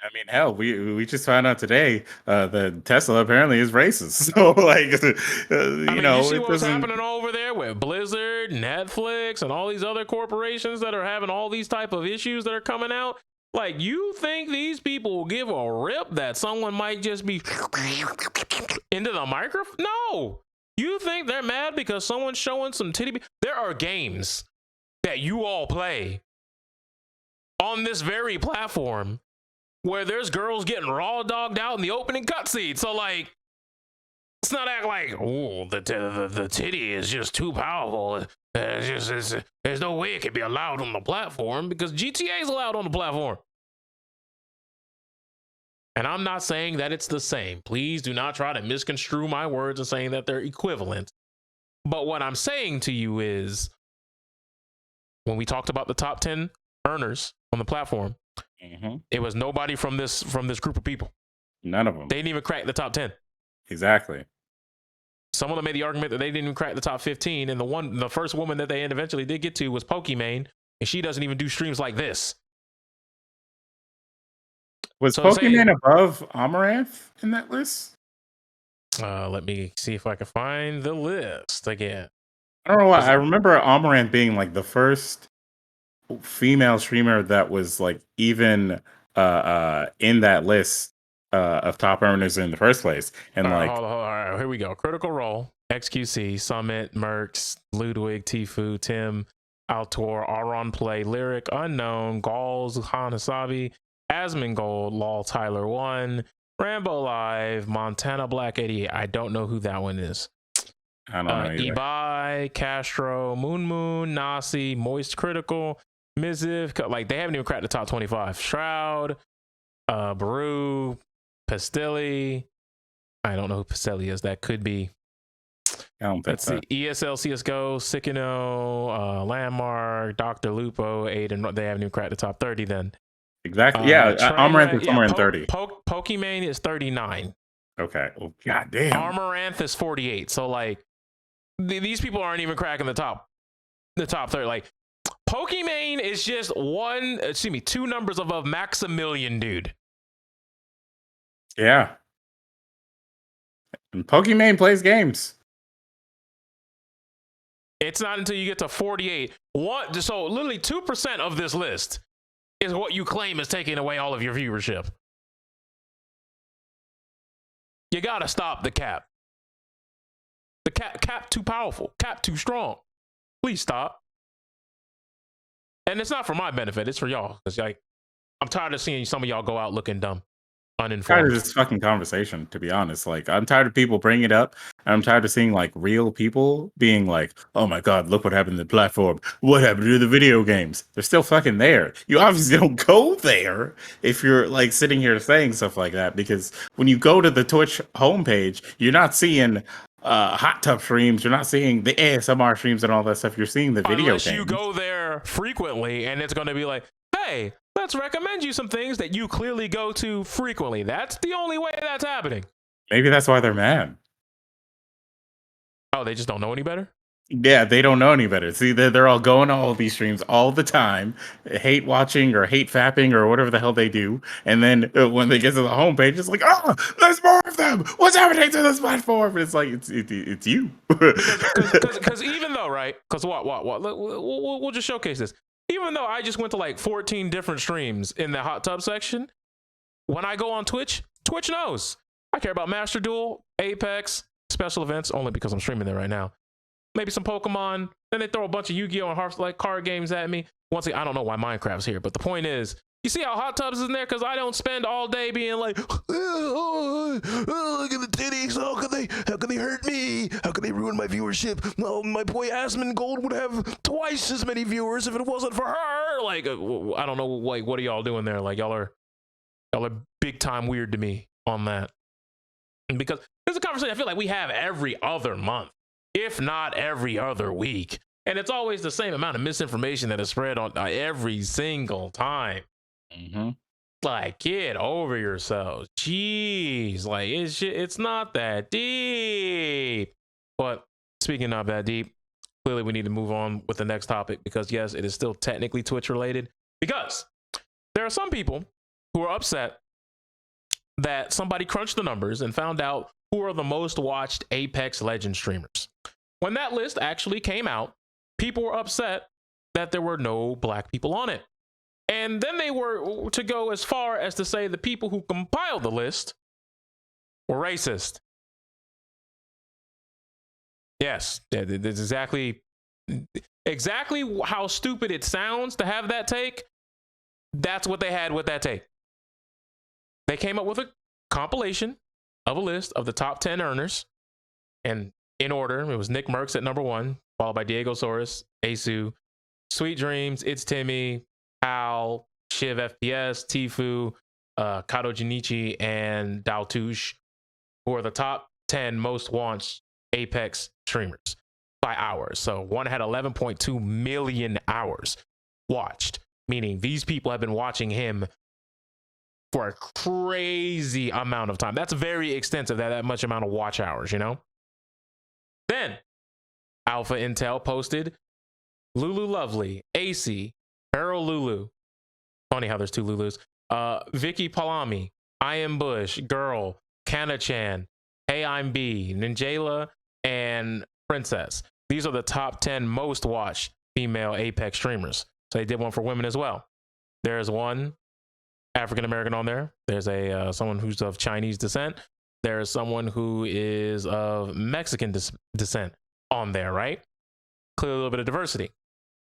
I mean, hell, we just found out today that Tesla apparently is racist. So, like, you see what's happening over there with Blizzard, Netflix, and all these other corporations that are having all these type of issues that are coming out? Like, you think these people will give a rip that someone might just be into the microphone? No. You think they're mad because someone's showing some titty? There are games that you all play on this very platform where there's girls getting raw dogged out in the opening cutscene. So, like, let's not act like, oh, the titty is just too powerful. There's no way it can be allowed on the platform because GTA is allowed on the platform. And I'm not saying that it's the same. Please do not try to misconstrue my words and saying that they're equivalent. But what I'm saying to you is, when we talked about the top 10 earners on the platform, it was nobody from this group of people. None of them. They didn't even crack the top 10. Exactly. Some of them made the argument that they didn't even crack the top 15. And the first woman that they eventually did get to was Pokimane, and she doesn't even do streams like this. Was Pokimane above Amaranth in that list? Let me see if I can find the list again. I don't know why. I remember Amaranth being like the first female streamer that was like even in that list of top earners in the first place. And all like, right, all right, here we go. Critical Role, XQC, Summit, Mercs, Ludwig, Tifu, Tim, Altor, Aron Play, Lyric, Unknown, Gauls, Hanasabi, Asmongold, Lol, Tyler 1, Rambo Live, Montana Black 88. I don't know who that one is. I don't know either. Ibai, Castro, Moon, Nasi, Moist Critical, Miziv. Like, they haven't even cracked the top 25. Shroud, Baru, Pastelli. I don't know who Pastelli is. That could be. Let's see. ESL, CSGO, Sikino, Landmark, Dr. Lupo, Aiden. They haven't even cracked the top 30 then. Exactly. Yeah, Amaranth is somewhere in 30. Pokimane is 39. Okay. Oh, goddamn. Amaranth is 48. So, like, these people aren't even cracking the top 30. Like Pokimane is just 2 numbers above Maximilian, dude. Yeah. And Pokimane plays games. It's not until you get to 48. So literally 2% of this list is what you claim is taking away all of your viewership. You gotta stop the cap. The cap too powerful. Cap too strong. Please stop. And it's not for my benefit. It's for y'all. It's like I'm tired of seeing some of y'all go out looking dumb, uninformed. I'm tired of this fucking conversation, to be honest. Like, I'm tired of people bringing it up. And I'm tired of seeing like real people being like, "Oh my god, look what happened to the platform. What happened to the video games? They're still fucking there." You obviously don't go there if you're like sitting here saying stuff like that. Because when you go to the Twitch homepage, you're not seeing hot tub streams. You're not seeing the ASMR streams and all that stuff. You're seeing the video Unless games. you go there frequently, and it's going to be like, hey, let's recommend you some things that you clearly go to frequently. That's the only way that's happening. Maybe that's why they're mad. Oh, they just don't know any better? Yeah, they don't know any better. See, they're all going to all of these streams all the time, hate watching or hate fapping or whatever the hell they do. And then when they get to the homepage, it's like, oh, there's more of them. What's happening to this platform? And it's like, it's you. Because even though, right? Because what? We'll just showcase this. Even though I just went to like 14 different streams in the hot tub section, when I go on Twitch, Twitch knows. I care about Master Duel, Apex, special events, only because I'm streaming there right now. Maybe some Pokemon. Then they throw a bunch of Yu-Gi-Oh! And Hearthstone card games at me. Once again, I don't know why Minecraft's here, but the point is, you see how Hot Tubs is in there? Because I don't spend all day being like, oh, look at the titties. How can they hurt me? How can they ruin my viewership? No, my boy Asmongold would have twice as many viewers if it wasn't for her. Like, I don't know. Like, what are y'all doing there? Like, y'all are big time weird to me on that. And because there's a conversation I feel like we have every other month, if not every other week. And it's always the same amount of misinformation that is spread on every single time. Mm-hmm. Like, get over yourselves. Jeez. Like, it's not that deep. But speaking of that deep, clearly we need to move on with the next topic because, yes, it is still technically Twitch related. Because there are some people who are upset that somebody crunched the numbers and found out who are the most watched Apex Legends streamers. When that list actually came out, people were upset that there were no black people on it. And then they were to go as far as to say the people who compiled the list were racist. Yes, that's exactly how stupid it sounds to have that take. That's what they had with that take. They came up with a compilation of a list of the top 10 earners. And in order, it was Nick Merckx at number 1, followed by Diego Soros, Asu, Sweet Dreams, It's Timmy, Hal, Shiv FPS, Tifu, Kato Jinichi, and Daltouche, who are the top 10 most watched Apex streamers by hours. So one had 11.2 million hours watched, meaning these people have been watching him for a crazy amount of time. That's very extensive, that much amount of watch hours, you know? Then Alpha Intel posted Lulu Lovely, AC, Harold Lulu. Funny how there's 2 Lulus. Vicky Palami, I Am Bush, Girl, Kana-chan, Hey I'm B, Ninjala, and Princess. These are the top 10 most watched female Apex streamers. So they did one for women as well. There's one African American on there. There's someone who's of Chinese descent. There's someone who is of Mexican descent on there, right? Clearly a little bit of diversity.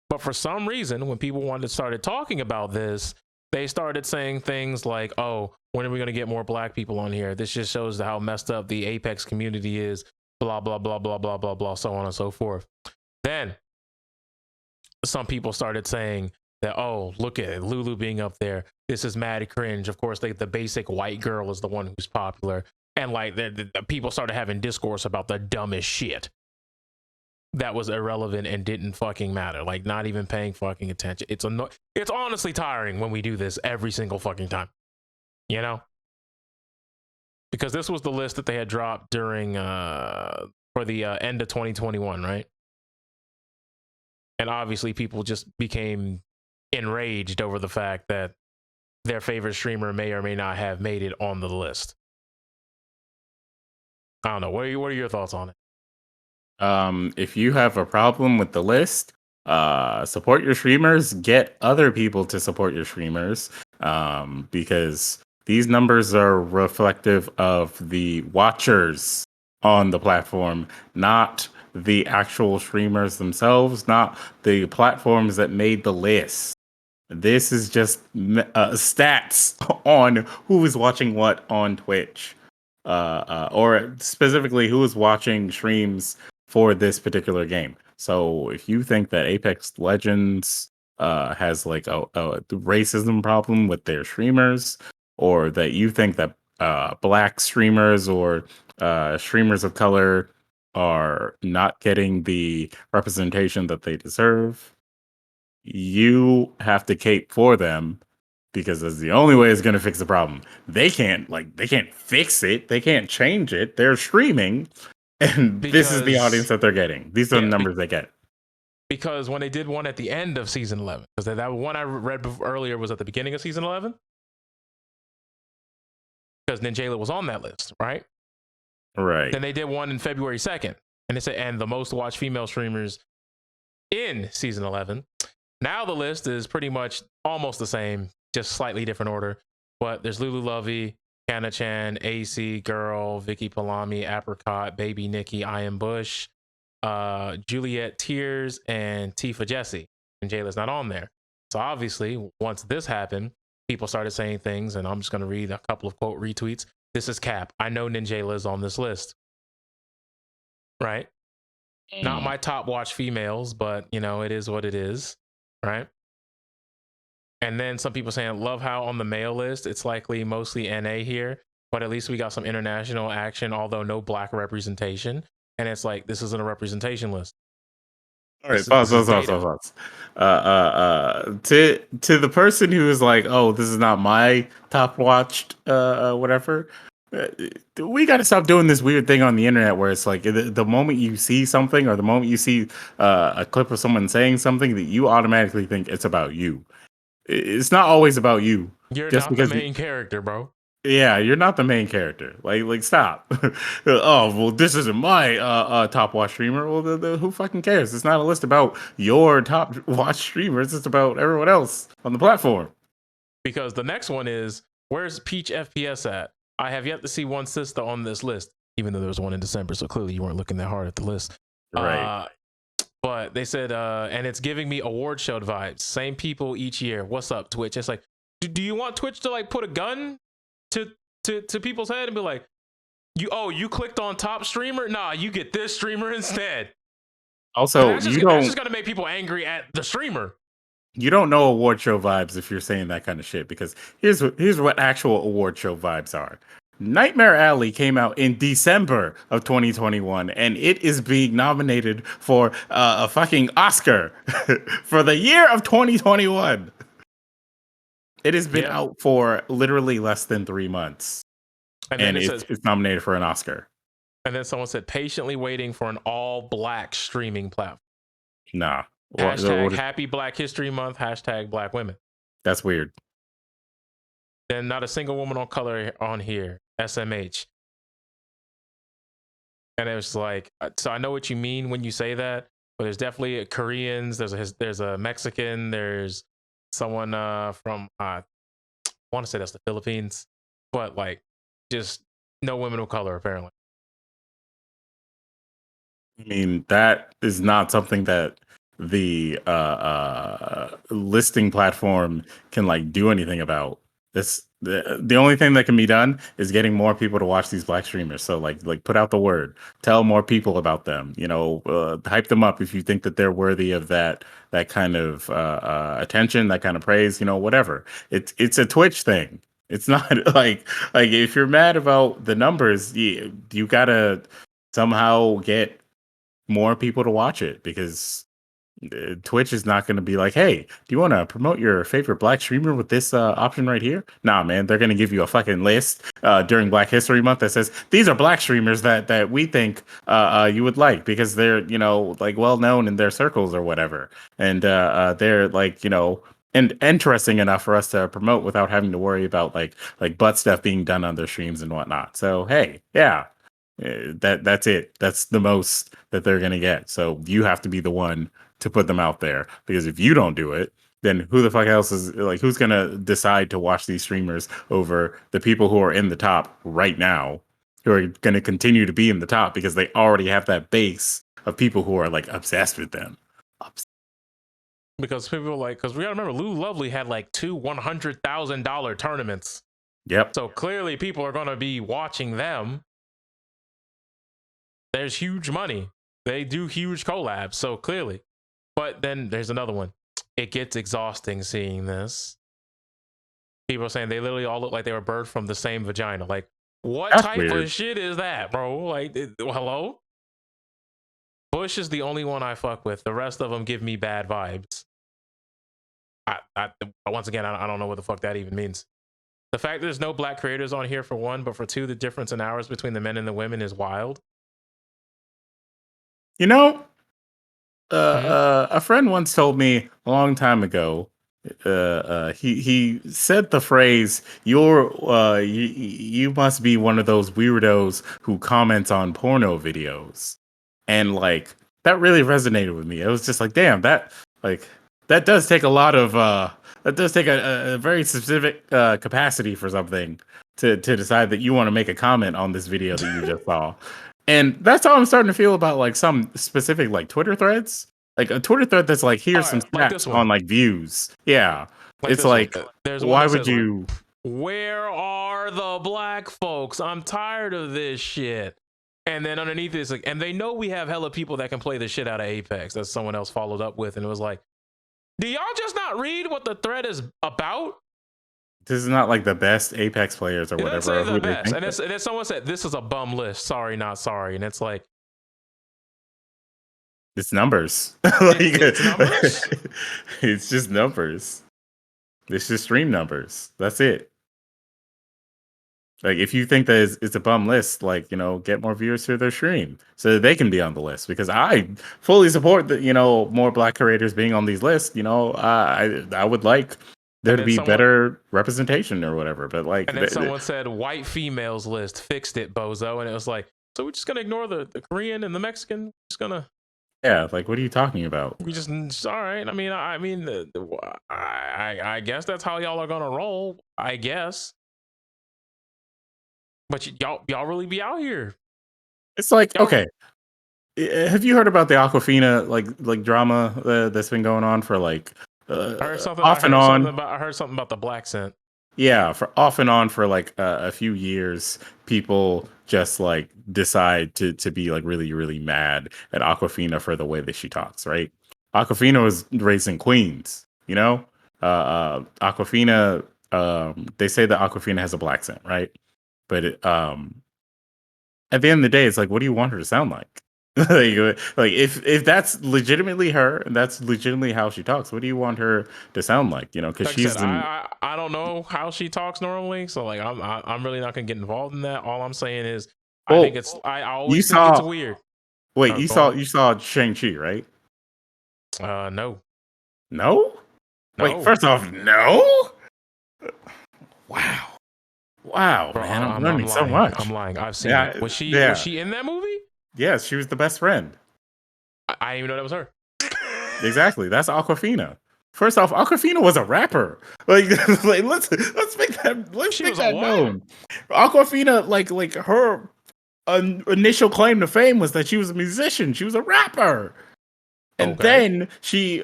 But for some reason, when people started talking about this, they started saying things like, oh, when are we going to get more black people on here? This just shows how messed up the Apex community is, blah, blah, blah, blah, blah, blah, blah, so on and so forth. Then some people started saying that, oh, look at it, Lulu being up there. This is mad cringe. Of course, the basic white girl is the one who's popular. And like the people started having discourse about the dumbest shit that was irrelevant and didn't fucking matter. Like not even paying fucking attention. It's honestly tiring when we do this every single fucking time, you know? Because this was the list that they had dropped during for the end of 2021, right? And obviously, people just became enraged over the fact that their favorite streamer may or may not have made it on the list. I don't know. What are your thoughts on it? If you have a problem with the list, support your streamers. Get other people to support your streamers, because these numbers are reflective of the watchers on the platform, not the actual streamers themselves, not the platforms that made the list. This is just stats on who is watching what on Twitch, or specifically who is watching streams for this particular game. So if you think that Apex Legends has like a racism problem with their streamers, or that you think that black streamers or streamers of color are not getting the representation that they deserve, you have to cape for them, because that's the only way it's going to fix the problem. They can't fix it. They can't change it. They're streaming, and this is the audience that they're getting. These are the numbers they get. Because when they did one at the end of season 11, because that one I read earlier was at the beginning of season 11, because Ninjala was on that list, right? Right. Then they did one in February 2nd, and it said, and the most watched female streamers in season 11. Now the list is pretty much almost the same, just slightly different order. But there's Lulu Lovey, Kana Chan, AC Girl, Vicky Palami, Apricot, Baby Nikki, I Am Bush, Juliet Tears, and Tifa Jesse. And Jayla's not on there. So obviously, once this happened, people started saying things, and I'm just going to read a couple of quote retweets. This is cap. I know Ninjala is on this list. Right? Not my top watch females, but you know, it is what it is. Right? And then some people saying, love how on the male list, it's likely mostly NA here, but at least we got some international action, although no black representation. And it's like, this isn't a representation list. All right, pause. To the person who is like, oh, this is not my top watched, whatever. We got to stop doing this weird thing on the internet where it's like the moment you see something, or the moment you see a clip of someone saying something, that you automatically think it's about you. It's not always about you. You're just not the main character, bro. Yeah, you're not the main character. Like stop. Oh, well, this isn't my top watch streamer. Well, who fucking cares? It's not a list about your top watch streamers. It's about everyone else on the platform. Because the next one is, where's Peach FPS at? I have yet to see one sister on this list, even though there was one in December. So clearly you weren't looking that hard at the list. Right. But they said, and it's giving me award show vibes. Same people each year. What's up, Twitch? It's like, do you want Twitch to like put a gun to people's head and be like, you clicked on top streamer? Nah, you get this streamer instead. Also, that's just gonna make people angry at the streamer. You don't know award show vibes if you're saying that kind of shit, because here's what actual award show vibes are. Nightmare Alley came out in December of 2021, and it is being nominated for a fucking Oscar for the year of 2021. It has been out for literally less than 3 months, and it's nominated for an Oscar. And then someone said, patiently waiting for an all-black streaming platform. Nah. Hashtag Happy Black History Month, hashtag Black Women. That's weird. Then not a single woman of color on here, SMH. And it was like, so I know what you mean when you say that, but there's definitely Koreans, there's a Mexican, there's someone from I want to say that's the Philippines, but like just no women of color apparently. I mean, that is not something that the listing platform can like do anything about. The only thing that can be done is getting more people to watch these black streamers. So like put out the word, tell more people about them, hype them up if you think that they're worthy of that kind of attention, that kind of praise, whatever. It's a Twitch thing. It's not like if you're mad about the numbers, you gotta somehow get more people to watch it, because Twitch is not going to be like, hey, do you want to promote your favorite black streamer with this option right here? Nah, man, they're going to give you a fucking list during Black History Month that says these are black streamers that we think you would like because they're, you know, like well known in their circles or whatever. And they're like, you know, and interesting enough for us to promote without having to worry about like butt stuff being done on their streams and whatnot. So, hey, yeah. That's it. That's the most that they're gonna get. So you have to be the one to put them out there because if you don't do it, then who the fuck else is like who's gonna decide to watch these streamers over the people who are in the top right now, who are gonna continue to be in the top because they already have that base of people who are like obsessed with them. Because people are like, because we gotta remember, Lou Lovely had like 2 $100,000 tournaments. Yep. So clearly, people are gonna be watching them. There's huge money. They do huge collabs, so clearly. But then there's another one. It gets exhausting seeing this. People are saying they literally all look like they were birthed from the same vagina. Like, what That's type weird. of shit is that, bro? Like, hello? Bush is the only one I fuck with. The rest of them give me bad vibes. Once again, I don't know what the fuck that even means. The fact there's no black creators on here for one, but for two, the difference in hours between the men and the women is wild. You know, a friend once told me a long time ago. He said the phrase, you must be one of those weirdos who comments on porno videos," and like that really resonated with me. It was just like, damn, that does take a lot of that does take a very specific capacity for something to decide that you want to make a comment on this video that you just saw. And that's how I'm starting to feel about like some specific like Twitter threads. Like a Twitter thread that's like, here's some like stats on like views. Yeah. It's like, there's why would you? Where are the black folks? I'm tired of this shit. And then underneath it's like, and they know we have hella people that can play the shit out of Apex. That someone else followed up with, and it was like, do y'all just not read what the thread is about? This is not like the best Apex players or whatever. Say the best. And then someone said, this is a bum list. Sorry, not sorry. And it's like, it's numbers. It's numbers? It's just numbers. It's just stream numbers. That's it. Like, if you think that it's a bum list, like, you know, get more viewers to their stream so that they can be on the list. Because I fully support that, you know, more black creators being on these lists. You know, I would like there to be better representation or whatever. But like, and then someone said white females list, fixed it, bozo. And it was like, so we're just gonna ignore the Korean and the Mexican. We're just gonna. Yeah, like, what are you talking about? We just all right. I mean, I guess that's how y'all are gonna roll. I guess. But y'all really be out here. It's like, okay. Have you heard about the Aquafina like drama that's been going on for like I heard something about the black scent. Yeah, for off and on for like a few years, people just like decide to be like really, really mad at Aquafina for the way that she talks, right? Aquafina was raised in Queens, you know? Aquafina, they say that Aquafina has a black scent, right? But at the end of the day, it's like, what do you want her to sound like? like if that's legitimately her and that's legitimately how she talks, what do you want her to sound like? You know, because she's I don't know how she talks normally, so like I'm really not gonna get involved in that. All I'm saying is I think it's I always think it's weird. Wait, you saw Shang-Chi, right? No. Wait, first off, no. Wow, bro, man, I'm learning so much. I'm lying. I've seen it. Was she in that movie? Yes, she was the best friend. I didn't even know that was her. Exactly. That's Aquafina. First off, Aquafina was a rapper. Like let's make that known. Aquafina, like her initial claim to fame was that she was a musician. She was a rapper. And then she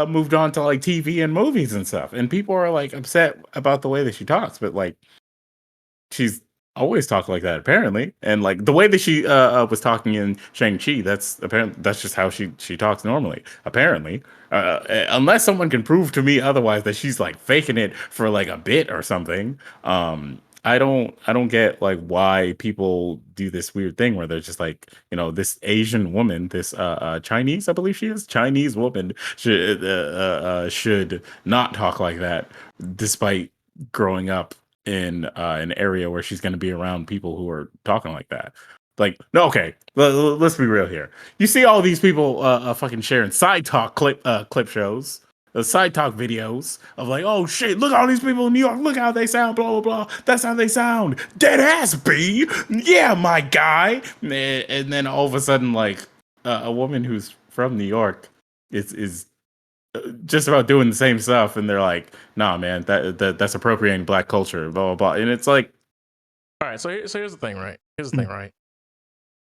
moved on to like TV and movies and stuff. And people are like upset about the way that she talks, but like she's always talked like that apparently, and like the way that she was talking in Shang-Chi, that's just how she talks normally apparently, unless someone can prove to me otherwise that she's like faking it for like a bit or something. I don't get like why people do this weird thing where they're just like, this Asian woman, this Chinese, I believe she is, Chinese woman should not talk like that, despite growing up in an area where she's going to be around people who are talking like that. Like, no, okay, let's be real here. You see all these people fucking sharing side talk clip shows, the side talk videos of like, oh shit, look at all these people in New York, look how they sound, blah blah blah. That's how they sound. Dead ass B, yeah, my guy. And then all of a sudden, like a woman who's from New York is just about doing the same stuff, and they're like, nah, man, that's appropriating black culture, blah blah blah. And it's like, all right, so here's the thing, right? Here's the thing, right?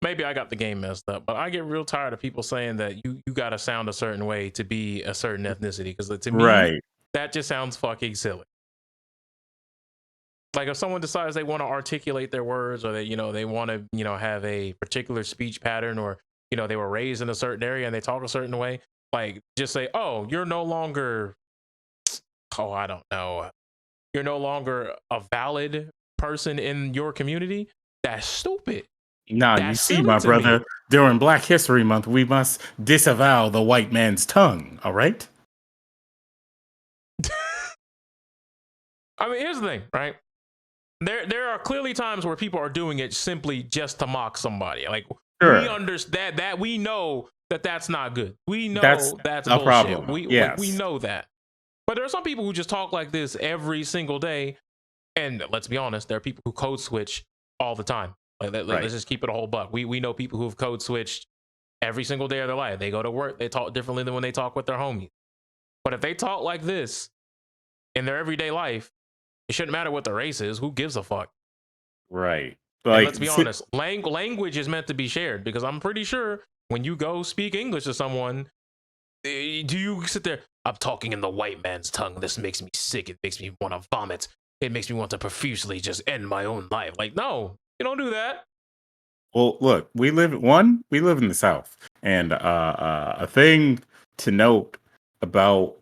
Maybe I got the game messed up, but I get real tired of people saying that you got to sound a certain way to be a certain ethnicity, because to me, that just sounds fucking silly. Like if someone decides they want to articulate their words, or they want to have a particular speech pattern, or they were raised in a certain area and they talk a certain way, like just say, oh, you're no longer, oh, I don't know, you're no longer a valid person in your community. That's stupid. Nah, you see, my brother, during Black History Month, we must disavow the white man's tongue, all right? I mean, here's the thing, right? There are clearly times where people are doing it simply just to mock somebody. Like, we understand that, we know that that's not good. We know that's a bullshit. Problem. We know that. But there are some people who just talk like this every single day. And let's be honest, there are people who code switch all the time. Like, let's just keep it a whole buck. We know people who've code switched every single day of their life. They go to work, they talk differently than when they talk with their homies. But if they talk like this in their everyday life, it shouldn't matter what their race is. Who gives a fuck? Right. Like, and let's be honest, language is meant to be shared, because I'm pretty sure when you go speak English to someone, do you sit there, I'm talking in the white man's tongue, this makes me sick, it makes me want to vomit, it makes me want to profusely just end my own life. Like, no. You don't do that. Well, look, we live in the South, and a thing to note about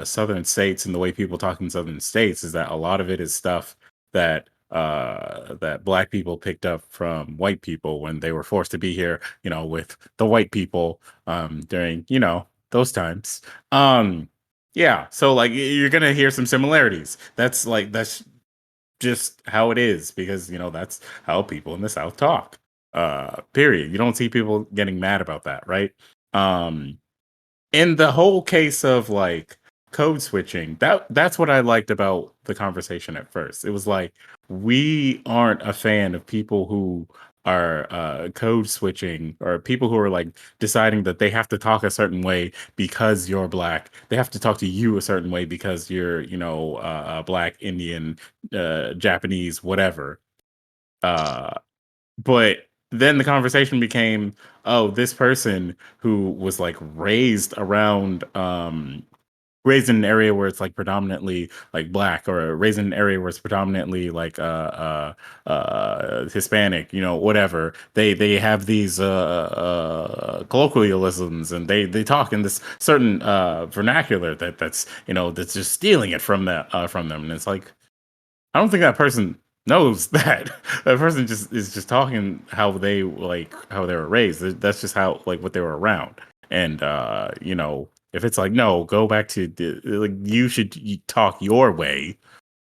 Southern states and the way people talk in Southern states is that a lot of it is stuff that that Black people picked up from white people when they were forced to be here, with the white people during those times. Yeah, so like you're gonna hear some similarities. That's just how it is, because that's how people in the South talk, period. You don't see people getting mad about that, right? In the whole case of like code switching, that's what I liked about the conversation at first. It was like, we aren't a fan of people who are code switching, or people who are like deciding that they have to talk a certain way because you're Black. They have to talk to you a certain way because you're Black, Indian, Japanese, whatever. But then the conversation became, oh, this person who was like raised in an area where it's like predominantly like Black, or raised in an area where it's predominantly like Hispanic, whatever. They have these colloquialisms, and they talk in this certain vernacular that's just stealing it from them. And it's like, I don't think that person knows that. That person is just talking how they were raised. That's just how, like, what they were around. And if it's like, no, go back to you should talk your way,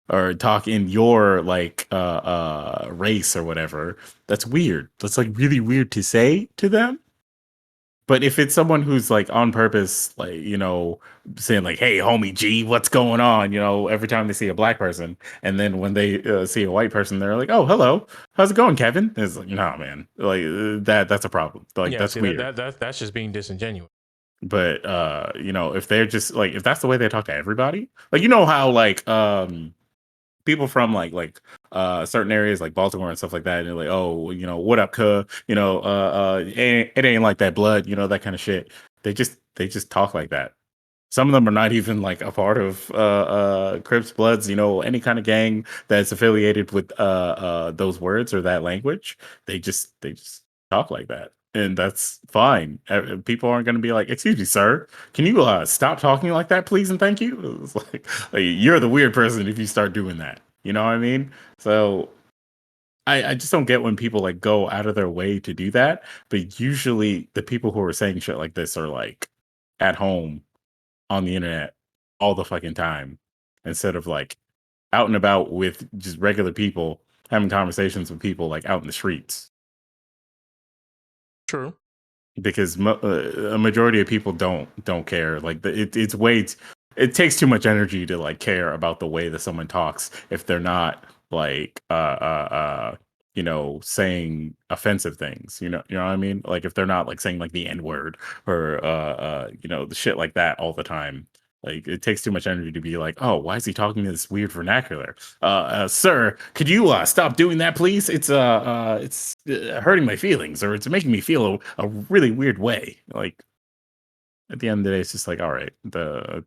or talk in your like race or whatever. That's weird. That's like really weird to say to them. But if it's someone who's like on purpose, like, saying like, hey, homie G, what's going on? Every time they see a Black person, and then when they see a white person, they're like, oh, hello, how's it going, Kevin? It's like, nah, man, like that's a problem. Like, that's weird. That's just being disingenuous. But if they're just like, if that's the way they talk to everybody, like, how like people from like certain areas like Baltimore and stuff like that, and they're like, oh, what up, cuh? It ain't like that, blood, that kind of shit. They just talk like that. Some of them are not even like a part of Crips, Bloods, any kind of gang that's affiliated with those words or that language. They just talk like that. And that's fine. People aren't going to be like, excuse me, sir, can you stop talking like that, please and thank you? It's like, you're the weird person if you start doing that. You know what I mean? So I just don't get when people like go out of their way to do that. But usually the people who are saying shit like this are like at home on the internet all the fucking time instead of like out and about with just regular people having conversations with people like out in the streets. True. Because a majority of people don't care. Like it's way it takes too much energy to like care about the way that someone talks if they're not like saying offensive things. You know what I mean? Like if they're not like saying like the N word or the shit like that all the time. Like it takes too much energy to be like, oh, why is he talking this weird vernacular? Sir, could you stop doing that, please? It's hurting my feelings, or it's making me feel a really weird way. Like at the end of the day, it's just like, all right,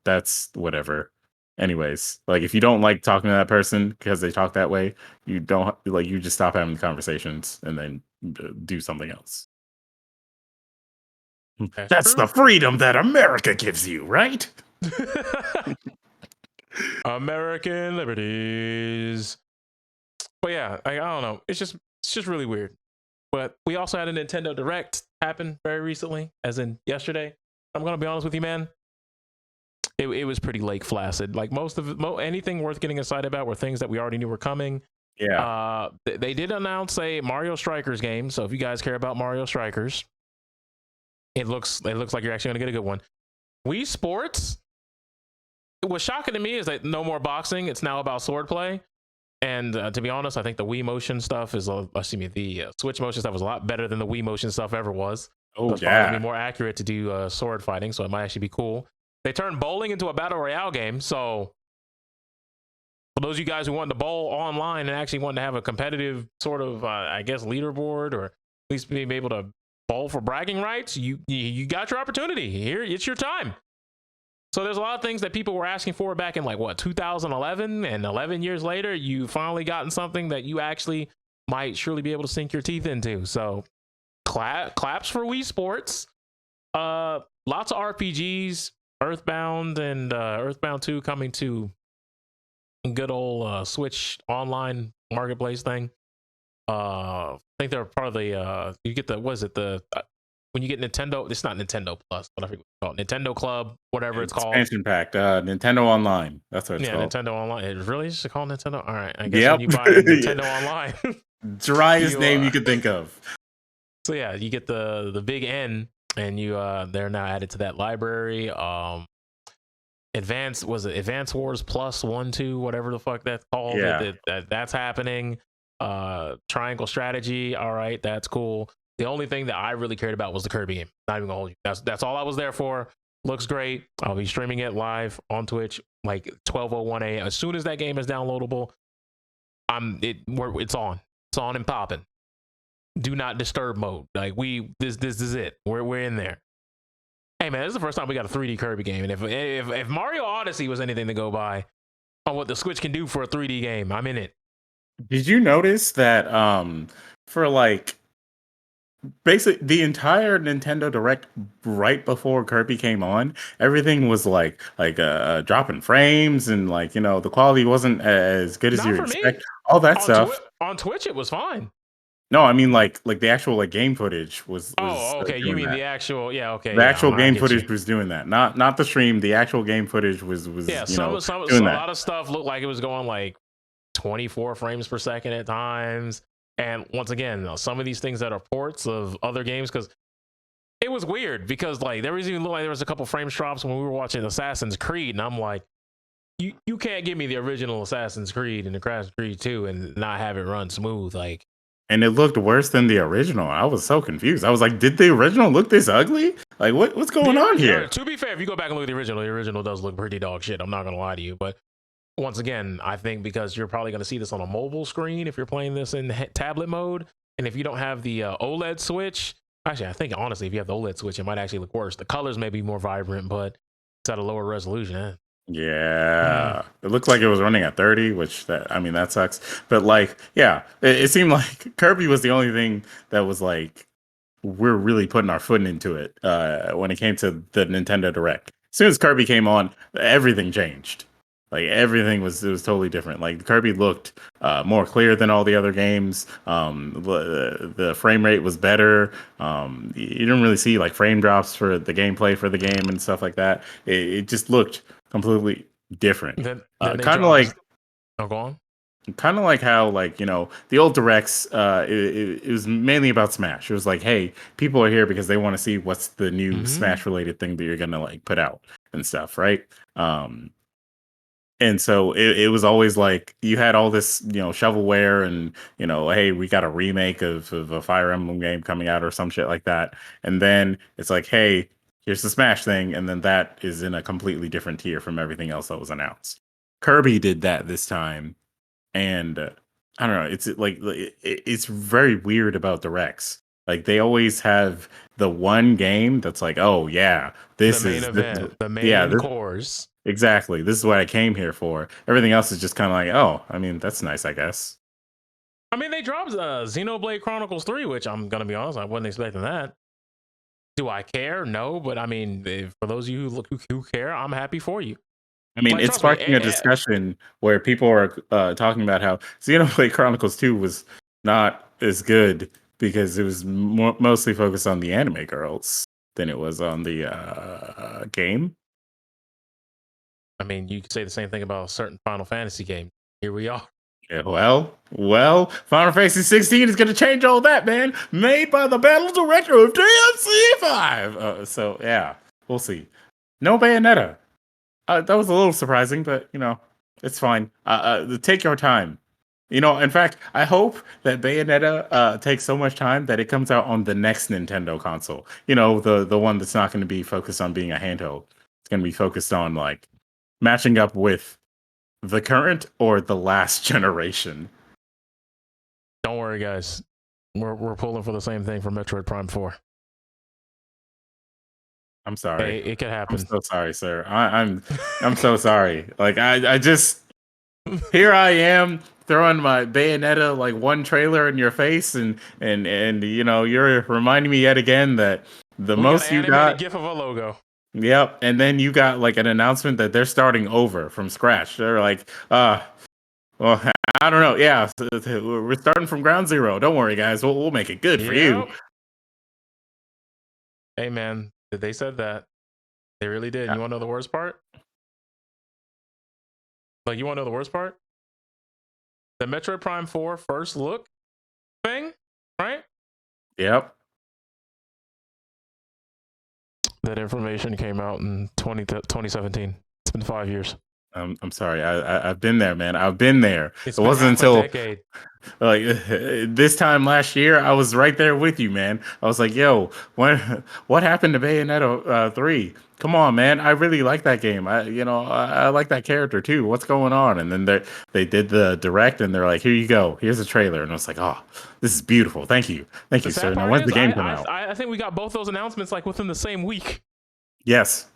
that's whatever. Anyways, like if you don't like talking to that person because they talk that way, you don't like you just stop having conversations and then do something else. That's the freedom that America gives you, right? American liberties. But yeah, I don't know. It's just really weird. But we also had a Nintendo Direct happen very recently, as in yesterday. I'm gonna be honest with you, man. It was pretty lake flaccid. Like most of anything worth getting excited about were things that we already knew were coming. Yeah. They did announce a Mario Strikers game. So if you guys care about Mario Strikers, it looks like you're actually gonna get a good one. Wii Sports. What's shocking to me is that no more boxing. It's now about swordplay. And to be honest, I think the Wii Motion stuff is, the Switch Motion stuff was a lot better than the Wii Motion stuff ever was. Oh, so it's probably gonna be more accurate to do sword fighting, so it might actually be cool. They turned bowling into a battle royale game, so for those of you guys who want to bowl online and actually want to have a competitive sort of, leaderboard, or at least be able to bowl for bragging rights, you got your opportunity. Here, it's your time. So there's a lot of things that people were asking for back in 2011, and 11 years later, you finally gotten something that you actually might surely be able to sink your teeth into. So claps for Wii Sports. Lots of RPGs, Earthbound and Earthbound 2 coming to good old Switch online marketplace thing. I think they're part of the you get the when you get Nintendo, it's not Nintendo Plus, but I forget what it's called. Nintendo Club, whatever it's called. Expansion pack, Nintendo Online. That's what it's called. Nintendo Online. It really is called Nintendo? All right. I guess when you buy Nintendo Online. Driest name you could think of. So yeah, you get the big N, and they're now added to that library. Advance Wars Plus 1, 2, whatever the fuck that's called. Yeah. That's happening. Triangle Strategy. All right, that's cool. The only thing that I really cared about was the Kirby game. Not even gonna hold you. That's all I was there for. Looks great. I'll be streaming it live on Twitch like 12:01 a.m. As soon as that game is downloadable, it's on. It's on and popping. Do not disturb mode. Like this is it. We're in there. Hey man, this is the first time we got a 3D Kirby game, and if Mario Odyssey was anything to go by on what the Switch can do for a 3D game, I'm in it. Did you notice that for basically the entire Nintendo Direct right before Kirby came on, everything was like dropping frames, and the quality wasn't as good as you expect. All that stuff on Twitch, it was fine. No, I mean like the actual game footage was. Oh, okay. You mean the actual? Yeah, okay. The actual game footage was doing that, not the stream. The actual game footage was. Yeah, a lot of stuff looked like it was going like 24 frames per second at times. And once again, some of these things that are ports of other games, because it was weird, because there was a couple frame drops when we were watching Assassin's Creed, and I'm like, you can't give me the original Assassin's Creed and the Assassin's Creed 2 and not have it run smooth, And it looked worse than the original. I was so confused. I was like, did the original look this ugly? Like, what's going on here? To be fair, if you go back and look at the original does look pretty dog shit. I'm not gonna lie to you, but once again, I think because you're probably going to see this on a mobile screen if you're playing this in tablet mode, and if you don't have the OLED switch, actually, I think honestly, if you have the OLED switch, it might actually look worse. The colors may be more vibrant, but it's at a lower resolution. Yeah, It looked like it was running at 30, which that sucks. But it seemed like Kirby was the only thing that was like we're really putting our foot into it when it came to the Nintendo Direct. As soon as Kirby came on, everything changed. Like everything was totally different. Like Kirby looked more clear than all the other games. The frame rate was better. You didn't really see like frame drops for the gameplay for the game and stuff like that. It just looked completely different. Then they Kind of dropped. like Oh, go on. kind of like how like the old directs it was mainly about Smash. It was like, hey, people are here because they want to see what's the new Smash related thing that you're gonna like put out and stuff, right? And so it was always like you had all this shovelware and hey, we got a remake of a Fire Emblem game coming out or some shit like that, and then it's like, hey, here's the Smash thing, and then that is in a completely different tier from everything else that was announced. Kirby did that this time, and I don't know. It's like it's very weird about directs. Like they always have the one game that's like, oh yeah, The main event, the main course. Exactly. This is what I came here for. Everything else is just kind of like, oh, I mean, that's nice, I guess. I mean, they dropped Xenoblade Chronicles 3, which I'm gonna be honest, I wasn't expecting that. Do I care? No, but I mean, for those of you who care, I'm happy for you. I mean, it's sparking a discussion where people are talking about how Xenoblade Chronicles 2 was not as good because it was mostly focused on the anime girls than it was on the game. I mean, you could say the same thing about a certain Final Fantasy game. Here we are. Yeah, well, Final Fantasy 16 is going to change all that, man. Made by the battle director of DMC5. So, yeah, we'll see. No Bayonetta. That was a little surprising, but it's fine. Take your time. In fact, I hope that Bayonetta takes so much time that it comes out on the next Nintendo console. The one that's not going to be focused on being a handheld. It's going to be focused on like matching up with the current or the last generation. Don't worry, guys. We're pulling for the same thing for Metroid Prime 4. I'm sorry. Hey, it could happen. I'm so sorry, sir. I'm so sorry. Like I just here I am throwing my Bayonetta like one trailer in your face, and you're reminding me yet again that the most you got GIF of a logo. Yep, and then you got like an announcement that they're starting over from scratch. They're like, well, I don't know. Yeah, we're starting from ground zero. Don't worry, guys. We'll make it good for you. Hey, man, they said that. They really did. You want to know the worst part? Like, you want to know the worst part? The Metroid Prime 4 first look thing, right? Yep. That information came out in 2017. It's been 5 years. I'm sorry. I've been there, man. I've been there. It wasn't until like this time last year I was right there with you, man. I was like, yo, what happened to Bayonetta 3? Come on, man. I really like that game. I like that character too. What's going on? And then they did the direct and they're like, here you go. Here's a trailer. And I was like, oh, this is beautiful. Thank you, sir. Now when's the game come out? I think we got both those announcements like within the same week. Yes.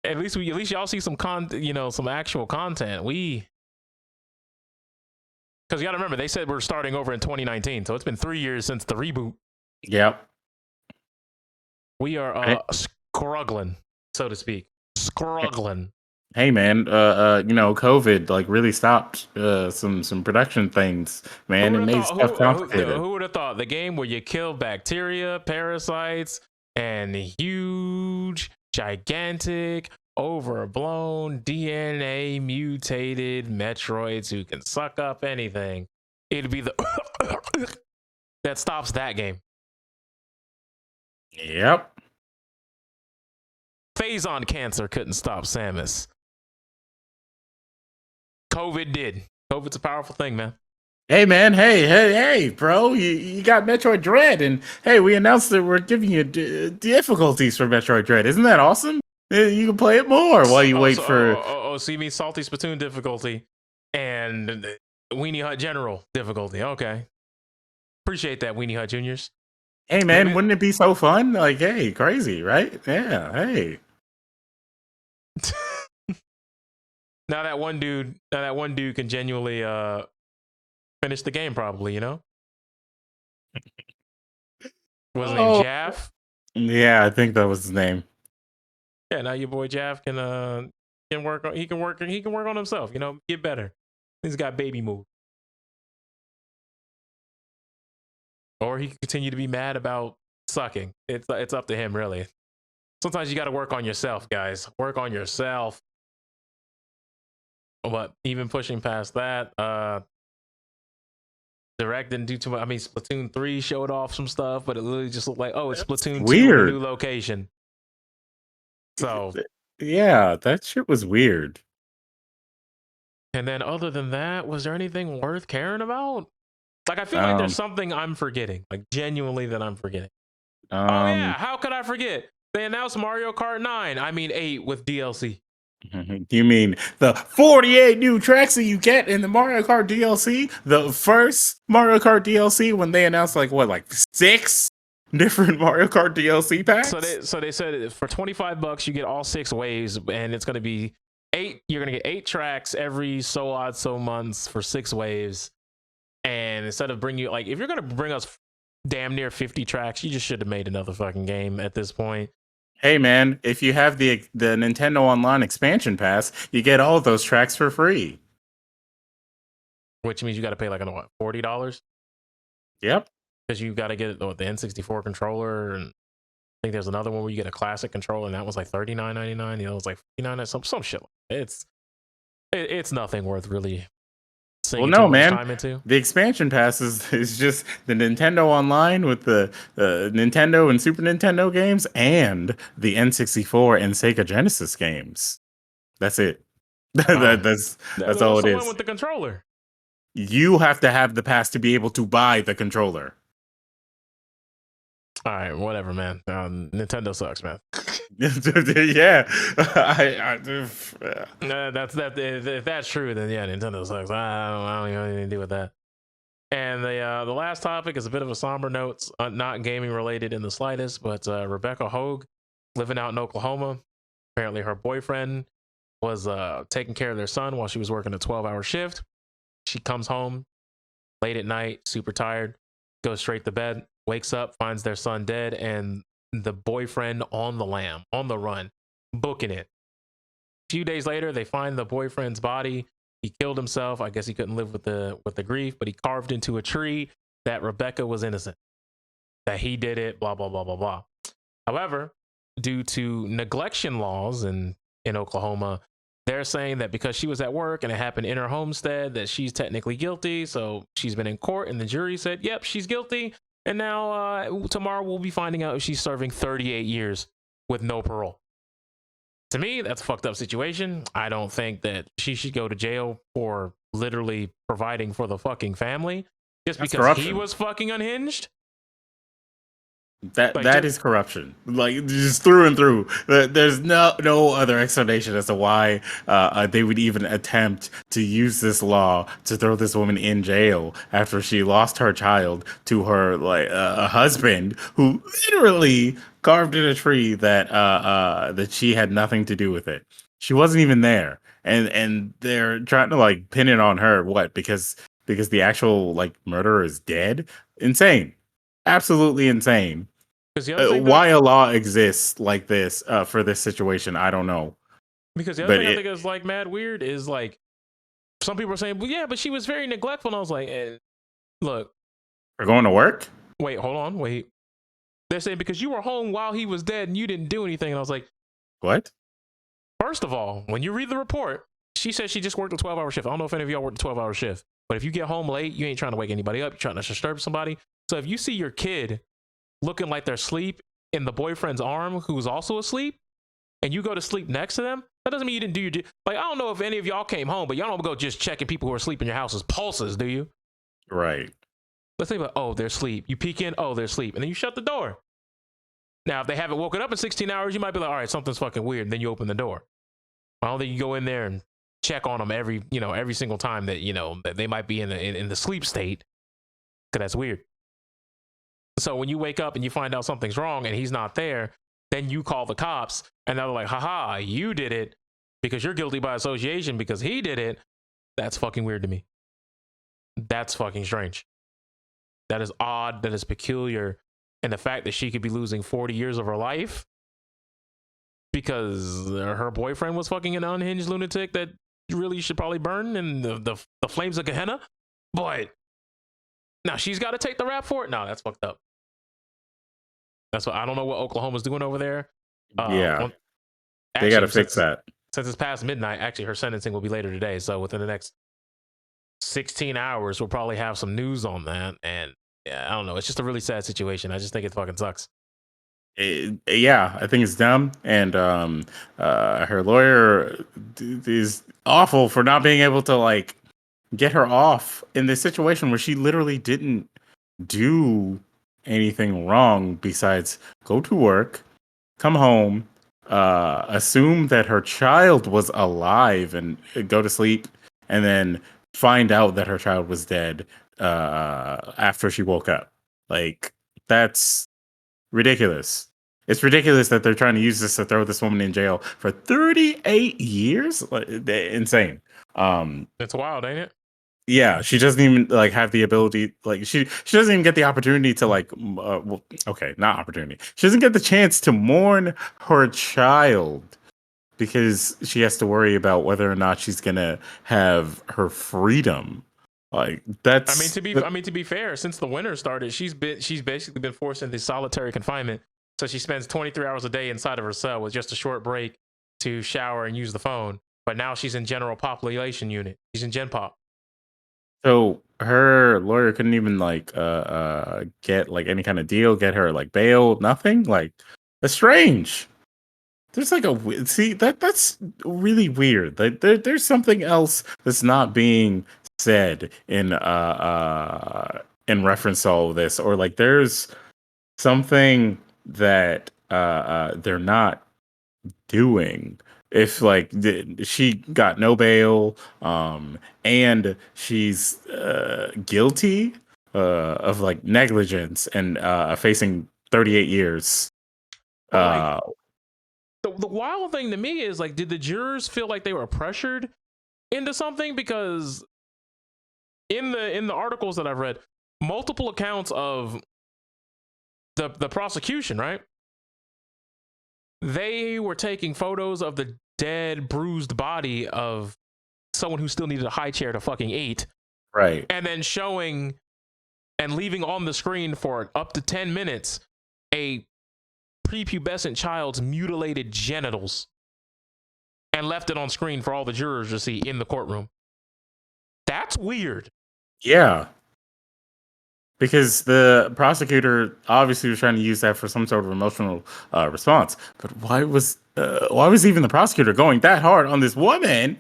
At least y'all see some some actual content. Because you got to remember, they said we're starting over in 2019, so it's been 3 years since the reboot. Yep. We are struggling, so to speak. Struggling. Hey man, COVID like really stopped some production things, man. It made stuff complicated. Who would have thought the game where you kill bacteria, parasites, and huge, gigantic, overblown, DNA mutated Metroids who can suck up anything? It'd be the that stops that game. Yep. Phazon cancer couldn't stop Samus. COVID did. COVID's a powerful thing, man. Hey, man. Hey, bro. You got Metroid Dread, and hey, we announced that we're giving you difficulties for Metroid Dread. Isn't that awesome? You can play it more while you wait for. See me salty Splatoon difficulty and Weenie Hut General difficulty. Okay, appreciate that, Weenie Hut Juniors. Hey, man, wouldn't it be so fun? Like, hey, crazy, right? Yeah, hey. Now that one dude can genuinely finish the game, probably, Was his name Jav? Yeah, I think that was his name. Yeah, now your boy Jav can can work on himself. You know, get better. He's got baby moves. Or he can continue to be mad about sucking. It's up to him, really. Sometimes you got to work on yourself, guys. Work on yourself. But even pushing past that, Direct didn't do too much. I mean, Splatoon 3 showed off some stuff, but it literally just looked like, oh, it's Splatoon 2 in a new location. So yeah, that shit was weird. And then other than that, was there anything worth caring about? Like, I feel like there's something I'm forgetting. Like, genuinely that I'm forgetting. Oh yeah, how could I forget? They announced Mario Kart 9. I mean 8 with DLC. You mean the 48 new tracks that you get in the Mario Kart DLC? The first Mario Kart DLC when they announced like 6 different Mario Kart DLC packs? So they said for $25 you get all 6 waves, and it's going to be 8. You're going to get 8 tracks every so odd so months for 6 waves. And instead of bring you, like, if you're going to bring us damn near 50 tracks, you just should have made another fucking game at this point. Hey man, if you have the Nintendo Online expansion pass, you get all of those tracks for free. Which means you got to pay like $40? Yep. Because you got to get the N64 controller, and I think there's another one where you get a classic controller, and that was like $39.99. You know, it was like $59, some shit. It's nothing worth really. Well, no, man. The expansion pass is just the Nintendo Online with the Nintendo and Super Nintendo games and the N64 and Sega Genesis games. That's it. That's all it is. The one with the controller. You have to have the pass to be able to buy the controller. All right, whatever, man. Nintendo sucks, man. Yeah, that's that. If that's true, then yeah, Nintendo sucks. I don't even have anything to do with that. And the last topic is a bit of a somber note, not gaming related in the slightest. But Rebecca Hogue, living out in Oklahoma, apparently her boyfriend was taking care of their son while she was working a 12-hour shift. She comes home late at night, super tired, goes straight to bed, wakes up, finds their son dead, and the boyfriend on the run, booking it. A few days later, they find the boyfriend's body. He killed himself. I guess he couldn't live with the grief, but he carved into a tree that Rebecca was innocent, that he did it, blah, blah, blah, blah, blah. However, due to neglection laws in Oklahoma, they're saying that because she was at work and it happened in her homestead, that she's technically guilty. So she's been in court, and the jury said, yep, she's guilty. And now tomorrow we'll be finding out if she's serving 38 years with no parole. To me, that's a fucked up situation. I don't think that she should go to jail for literally providing for the fucking family just because corruption. He was fucking unhinged. That is corruption, like just through and through. There's no other explanation as to why they would even attempt to use this law to throw this woman in jail after she lost her child to her a husband who literally carved in a tree that she had nothing to do with it. She wasn't even there, and they're trying to pin it on her. What? Because the actual murderer is dead? Insane, absolutely insane. Why a law exists like this for this situation, I don't know. Because the other thing I think is mad weird is some people are saying, well, yeah, but she was very neglectful. And I was like, look, we're going to work. Wait, hold on, wait. They're saying because you were home while he was dead and you didn't do anything. And I was like, what? First of all, when you read the report, she said she just worked a 12-hour shift. I don't know if any of y'all worked a 12-hour shift, but if you get home late, you ain't trying to wake anybody up. You're trying to disturb somebody. So if you see your kid looking like they're asleep in the boyfriend's arm who's also asleep, and you go to sleep next to them, that doesn't mean you didn't do your I don't know if any of y'all came home, but y'all don't go just checking people who are asleep in your house's pulses, do you? Right. Let's think about, oh, they're asleep. You peek in, oh, they're asleep, and then you shut the door. Now, if they haven't woken up in 16 hours, you might be like, all right, something's fucking weird, and then you open the door. I don't think you go in there and check on them every single time that that they might be in the sleep state, because that's weird. So when you wake up and you find out something's wrong and he's not there, then you call the cops, and they're like, haha, you did it because you're guilty by association because he did it. That's fucking weird to me. That's fucking strange. That is odd. That is peculiar. And the fact that she could be losing 40 years of her life, because her boyfriend was fucking an unhinged lunatic that really should probably burn in the flames of Gehenna. But now she's got to take the rap for it. No, that's fucked up. That's what I don't know what Oklahoma's doing over there. Yeah, Actually, they got to fix that. Since it's past midnight, actually, her sentencing will be later today. So within the next 16 hours, we'll probably have some news on that. And yeah, I don't know. It's just a really sad situation. I just think it fucking sucks. Yeah, I think it's dumb, and her lawyer is awful for not being able to like get her off in this situation where she literally didn't do anything wrong besides go to work, come home, assume that her child was alive and go to sleep, and then find out that her child was dead after she woke up. Like, that's ridiculous. It's ridiculous that they're trying to use this to throw this woman in jail for 38 years. Like, insane. It's wild, ain't it? Yeah, she doesn't even like have the ability. Like, she doesn't even get the opportunity to like. Well, okay, not opportunity. She doesn't get the chance to mourn her child because she has to worry about whether or not she's gonna have her freedom. Like, that's. I mean to be fair, since the winter started, she's basically been forced into solitary confinement. So she spends 23 hours a day inside of her cell with just a short break to shower and use the phone. But now she's in general population unit. She's in Gen Pop. So her lawyer couldn't even like get like any kind of deal, get her like bail, nothing. Like, that's strange. There's like that's really weird. Like, there's something else that's not being said in reference to all of this, or like there's something that they're not doing. If like she got no bail, and she's guilty of like negligence and facing 38 years. Like, the wild thing to me is like, did the jurors feel like they were pressured into something? Because in the articles that I've read, multiple accounts of the prosecution, right? They were taking photos of the dead, bruised body of someone who still needed a high chair to fucking eat. Right. And then showing and leaving on the screen for up to 10 minutes a prepubescent child's mutilated genitals and left it on screen for all the jurors to see in the courtroom. That's weird. Yeah. Because the prosecutor obviously was trying to use that for some sort of emotional response. But why was even the prosecutor going that hard on this woman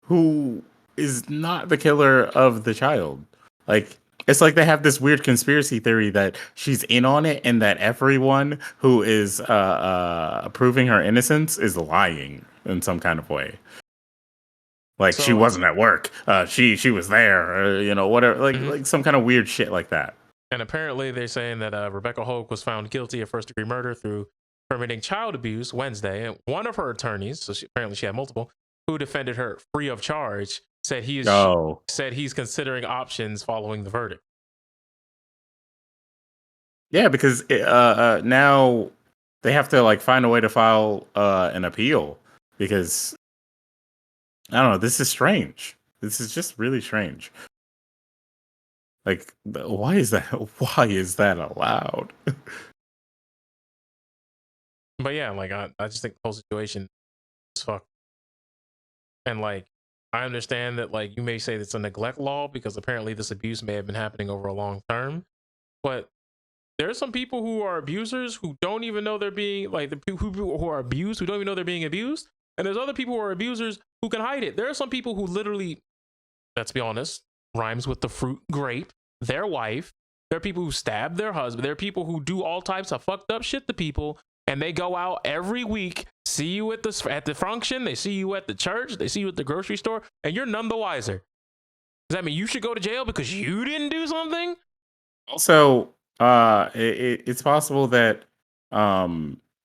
who is not the killer of the child? Like, it's like they have this weird conspiracy theory that she's in on it and that everyone who is proving her innocence is lying in some kind of way. Like, so, she wasn't at work. She was there. Whatever. Like some kind of weird shit like that. And apparently, they're saying that Rebecca Hogue was found guilty of first-degree murder through permitting child abuse Wednesday. And one of her attorneys, so apparently she had multiple, who defended her free of charge, said he's considering options following the verdict. Yeah, because now they have to like find a way to file an appeal because. I don't know. This is strange. This is just really strange. Like, why is that? Why is that allowed? But yeah, like I just think the whole situation is fucked. And like, I understand that like you may say it's a neglect law because apparently this abuse may have been happening over a long term. But there's some people who are abusers who don't even know they're being like the people who are abused who don't even know they're being abused. And there's other people who are abusers who can hide it. There are some people who literally, let's be honest, rhymes with the fruit grape, their wife. There are people who stab their husband. There are people who do all types of fucked up shit to people. And they go out every week, see you at the function, they see you at the church, they see you at the grocery store, and you're none the wiser. Does that mean you should go to jail because you didn't do something? Also, it's possible that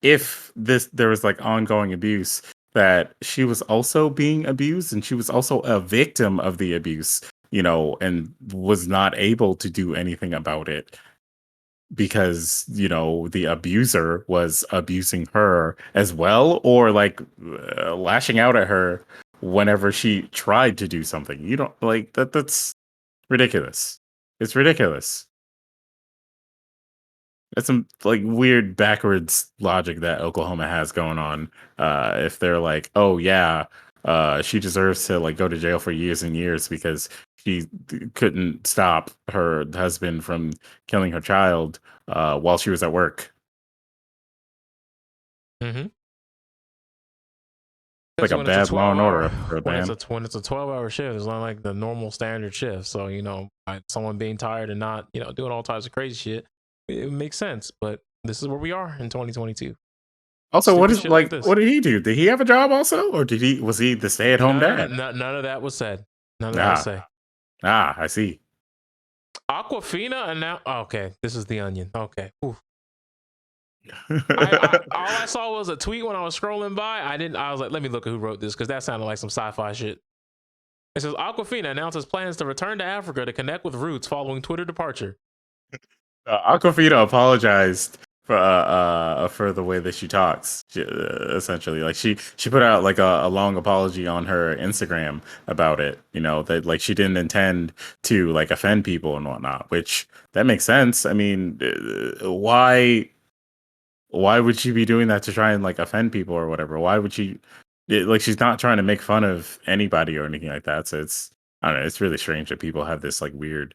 if there was like ongoing abuse, that she was also being abused and she was also a victim of the abuse, and was not able to do anything about it. because the abuser was abusing her as well, or like lashing out at her whenever she tried to do something. You don't like that. That's ridiculous. It's ridiculous. That's some like weird backwards logic that Oklahoma has going on. If they're like, oh yeah, she deserves to like go to jail for years and years because she couldn't stop her husband from killing her child while she was at work. Mm-hmm. Like a When it's a bad Law and Order 12-hour, episode, when man. it's a 12-hour shift, it's not like the normal standard shift. So someone being tired and not doing all types of crazy shit, it makes sense. But this is where we are in 2022. Also, Stupid shit like this. what did he do? Did he have a job also, or was he the stay-at-home dad? None of that was said. None of that was said. I see. Aquafina and now okay, this is the Onion. Okay. Oof. All I saw was a tweet when I was scrolling by. I was like, let me look at who wrote this because that sounded like some sci-fi shit. It says Aquafina announces plans to return to Africa to connect with roots following Twitter departure. Aquafina apologized for the way that she talks. Essentially, like she put out like a long apology on her Instagram about it. That like she didn't intend to like offend people and whatnot. Which that makes sense. I mean, why would she be doing that to try and like offend people or whatever? Why would she like she's not trying to make fun of anybody or anything like that. So I don't know, it's really strange that people have this like weird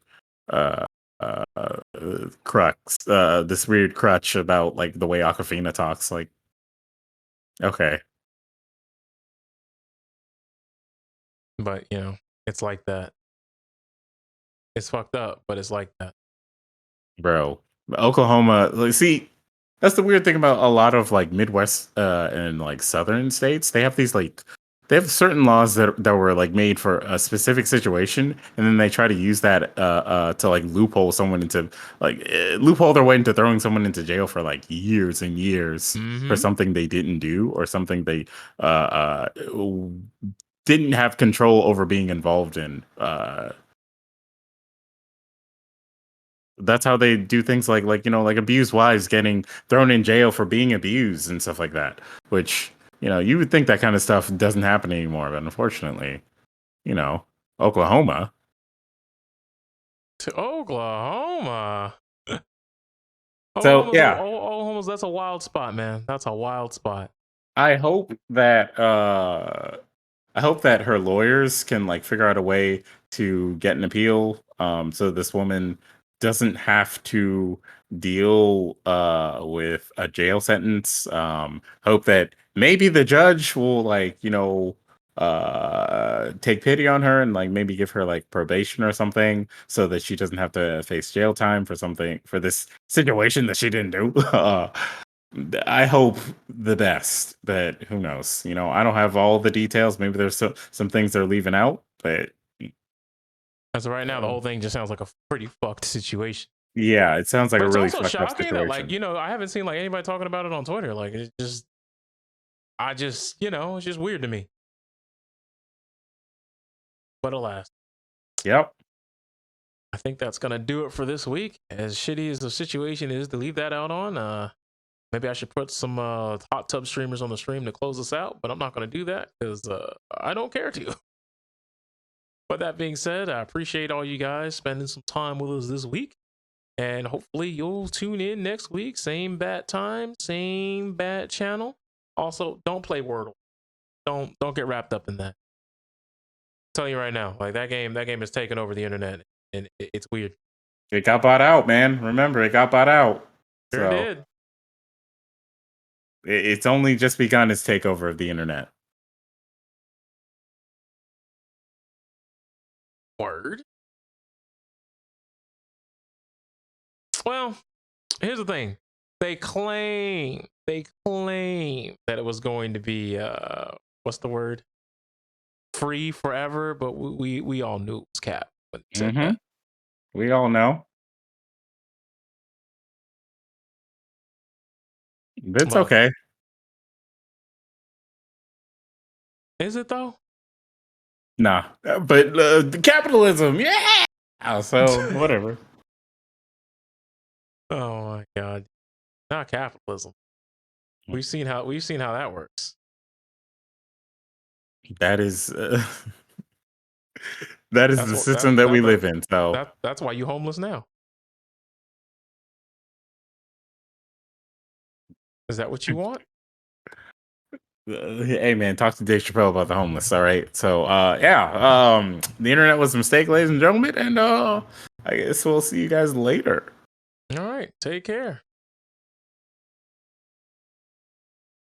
uh crux this weird crutch about like the way Aquafina talks. Like, okay. But it's like that. It's fucked up, but it's like that. Bro, Oklahoma, like, see, that's the weird thing about a lot of like Midwest and like Southern states. They have these like they have certain laws that were like made for a specific situation, and then they try to use that to like loophole someone into loophole their way into throwing someone into jail for like years and years for something they didn't do or something they didn't have control over being involved in. That's how they do things like like abused wives getting thrown in jail for being abused and stuff like that, which you would think that kind of stuff doesn't happen anymore, but unfortunately Oklahoma. To Oklahoma. So yeah, Oklahoma's that's a wild spot, man. That's a wild spot. I hope that her lawyers can like figure out a way to get an appeal, so this woman doesn't have to deal with a jail sentence. Hope that maybe the judge will like take pity on her and like maybe give her like probation or something so that she doesn't have to face jail time for this situation that she didn't do. I hope the best, but who knows? I don't have all the details. Maybe there's some things they're leaving out, but as of right now, the whole thing just sounds like a pretty fucked situation. Yeah, it sounds like but a really it's also fucked up shocking situation. that, like, I haven't seen like anybody talking about it on Twitter. Like, it's just it's just weird to me. But alas. Yep. I think that's gonna do it for this week. As shitty as the situation is to leave that out on, maybe I should put some hot tub streamers on the stream to close us out, but I'm not gonna do that because I don't care to. But that being said, I appreciate all you guys spending some time with us this week. And hopefully you'll tune in next week. Same bat time, same bat channel. Also, don't play Wordle. Don't get wrapped up in that. I'm telling you right now, like that game is taking over the internet, and it's weird. It got bought out, man. Remember, it got bought out. Sure did. It's only just begun its takeover of the internet. Word. Well, here's the thing. They claim that it was going to be what's the word? Free forever, but we all knew it was cap when they said that. We all know. It's okay. Is it though? Nah, but the capitalism, yeah. So whatever. Oh my god. Not capitalism. We've seen how that works. That is that is the system that we live in. So that's why you homeless now. Is that what you want? Hey man, talk to Dave Chappelle about the homeless. All right. So the internet was a mistake, ladies and gentlemen, and I guess we'll see you guys later. All right. Take care.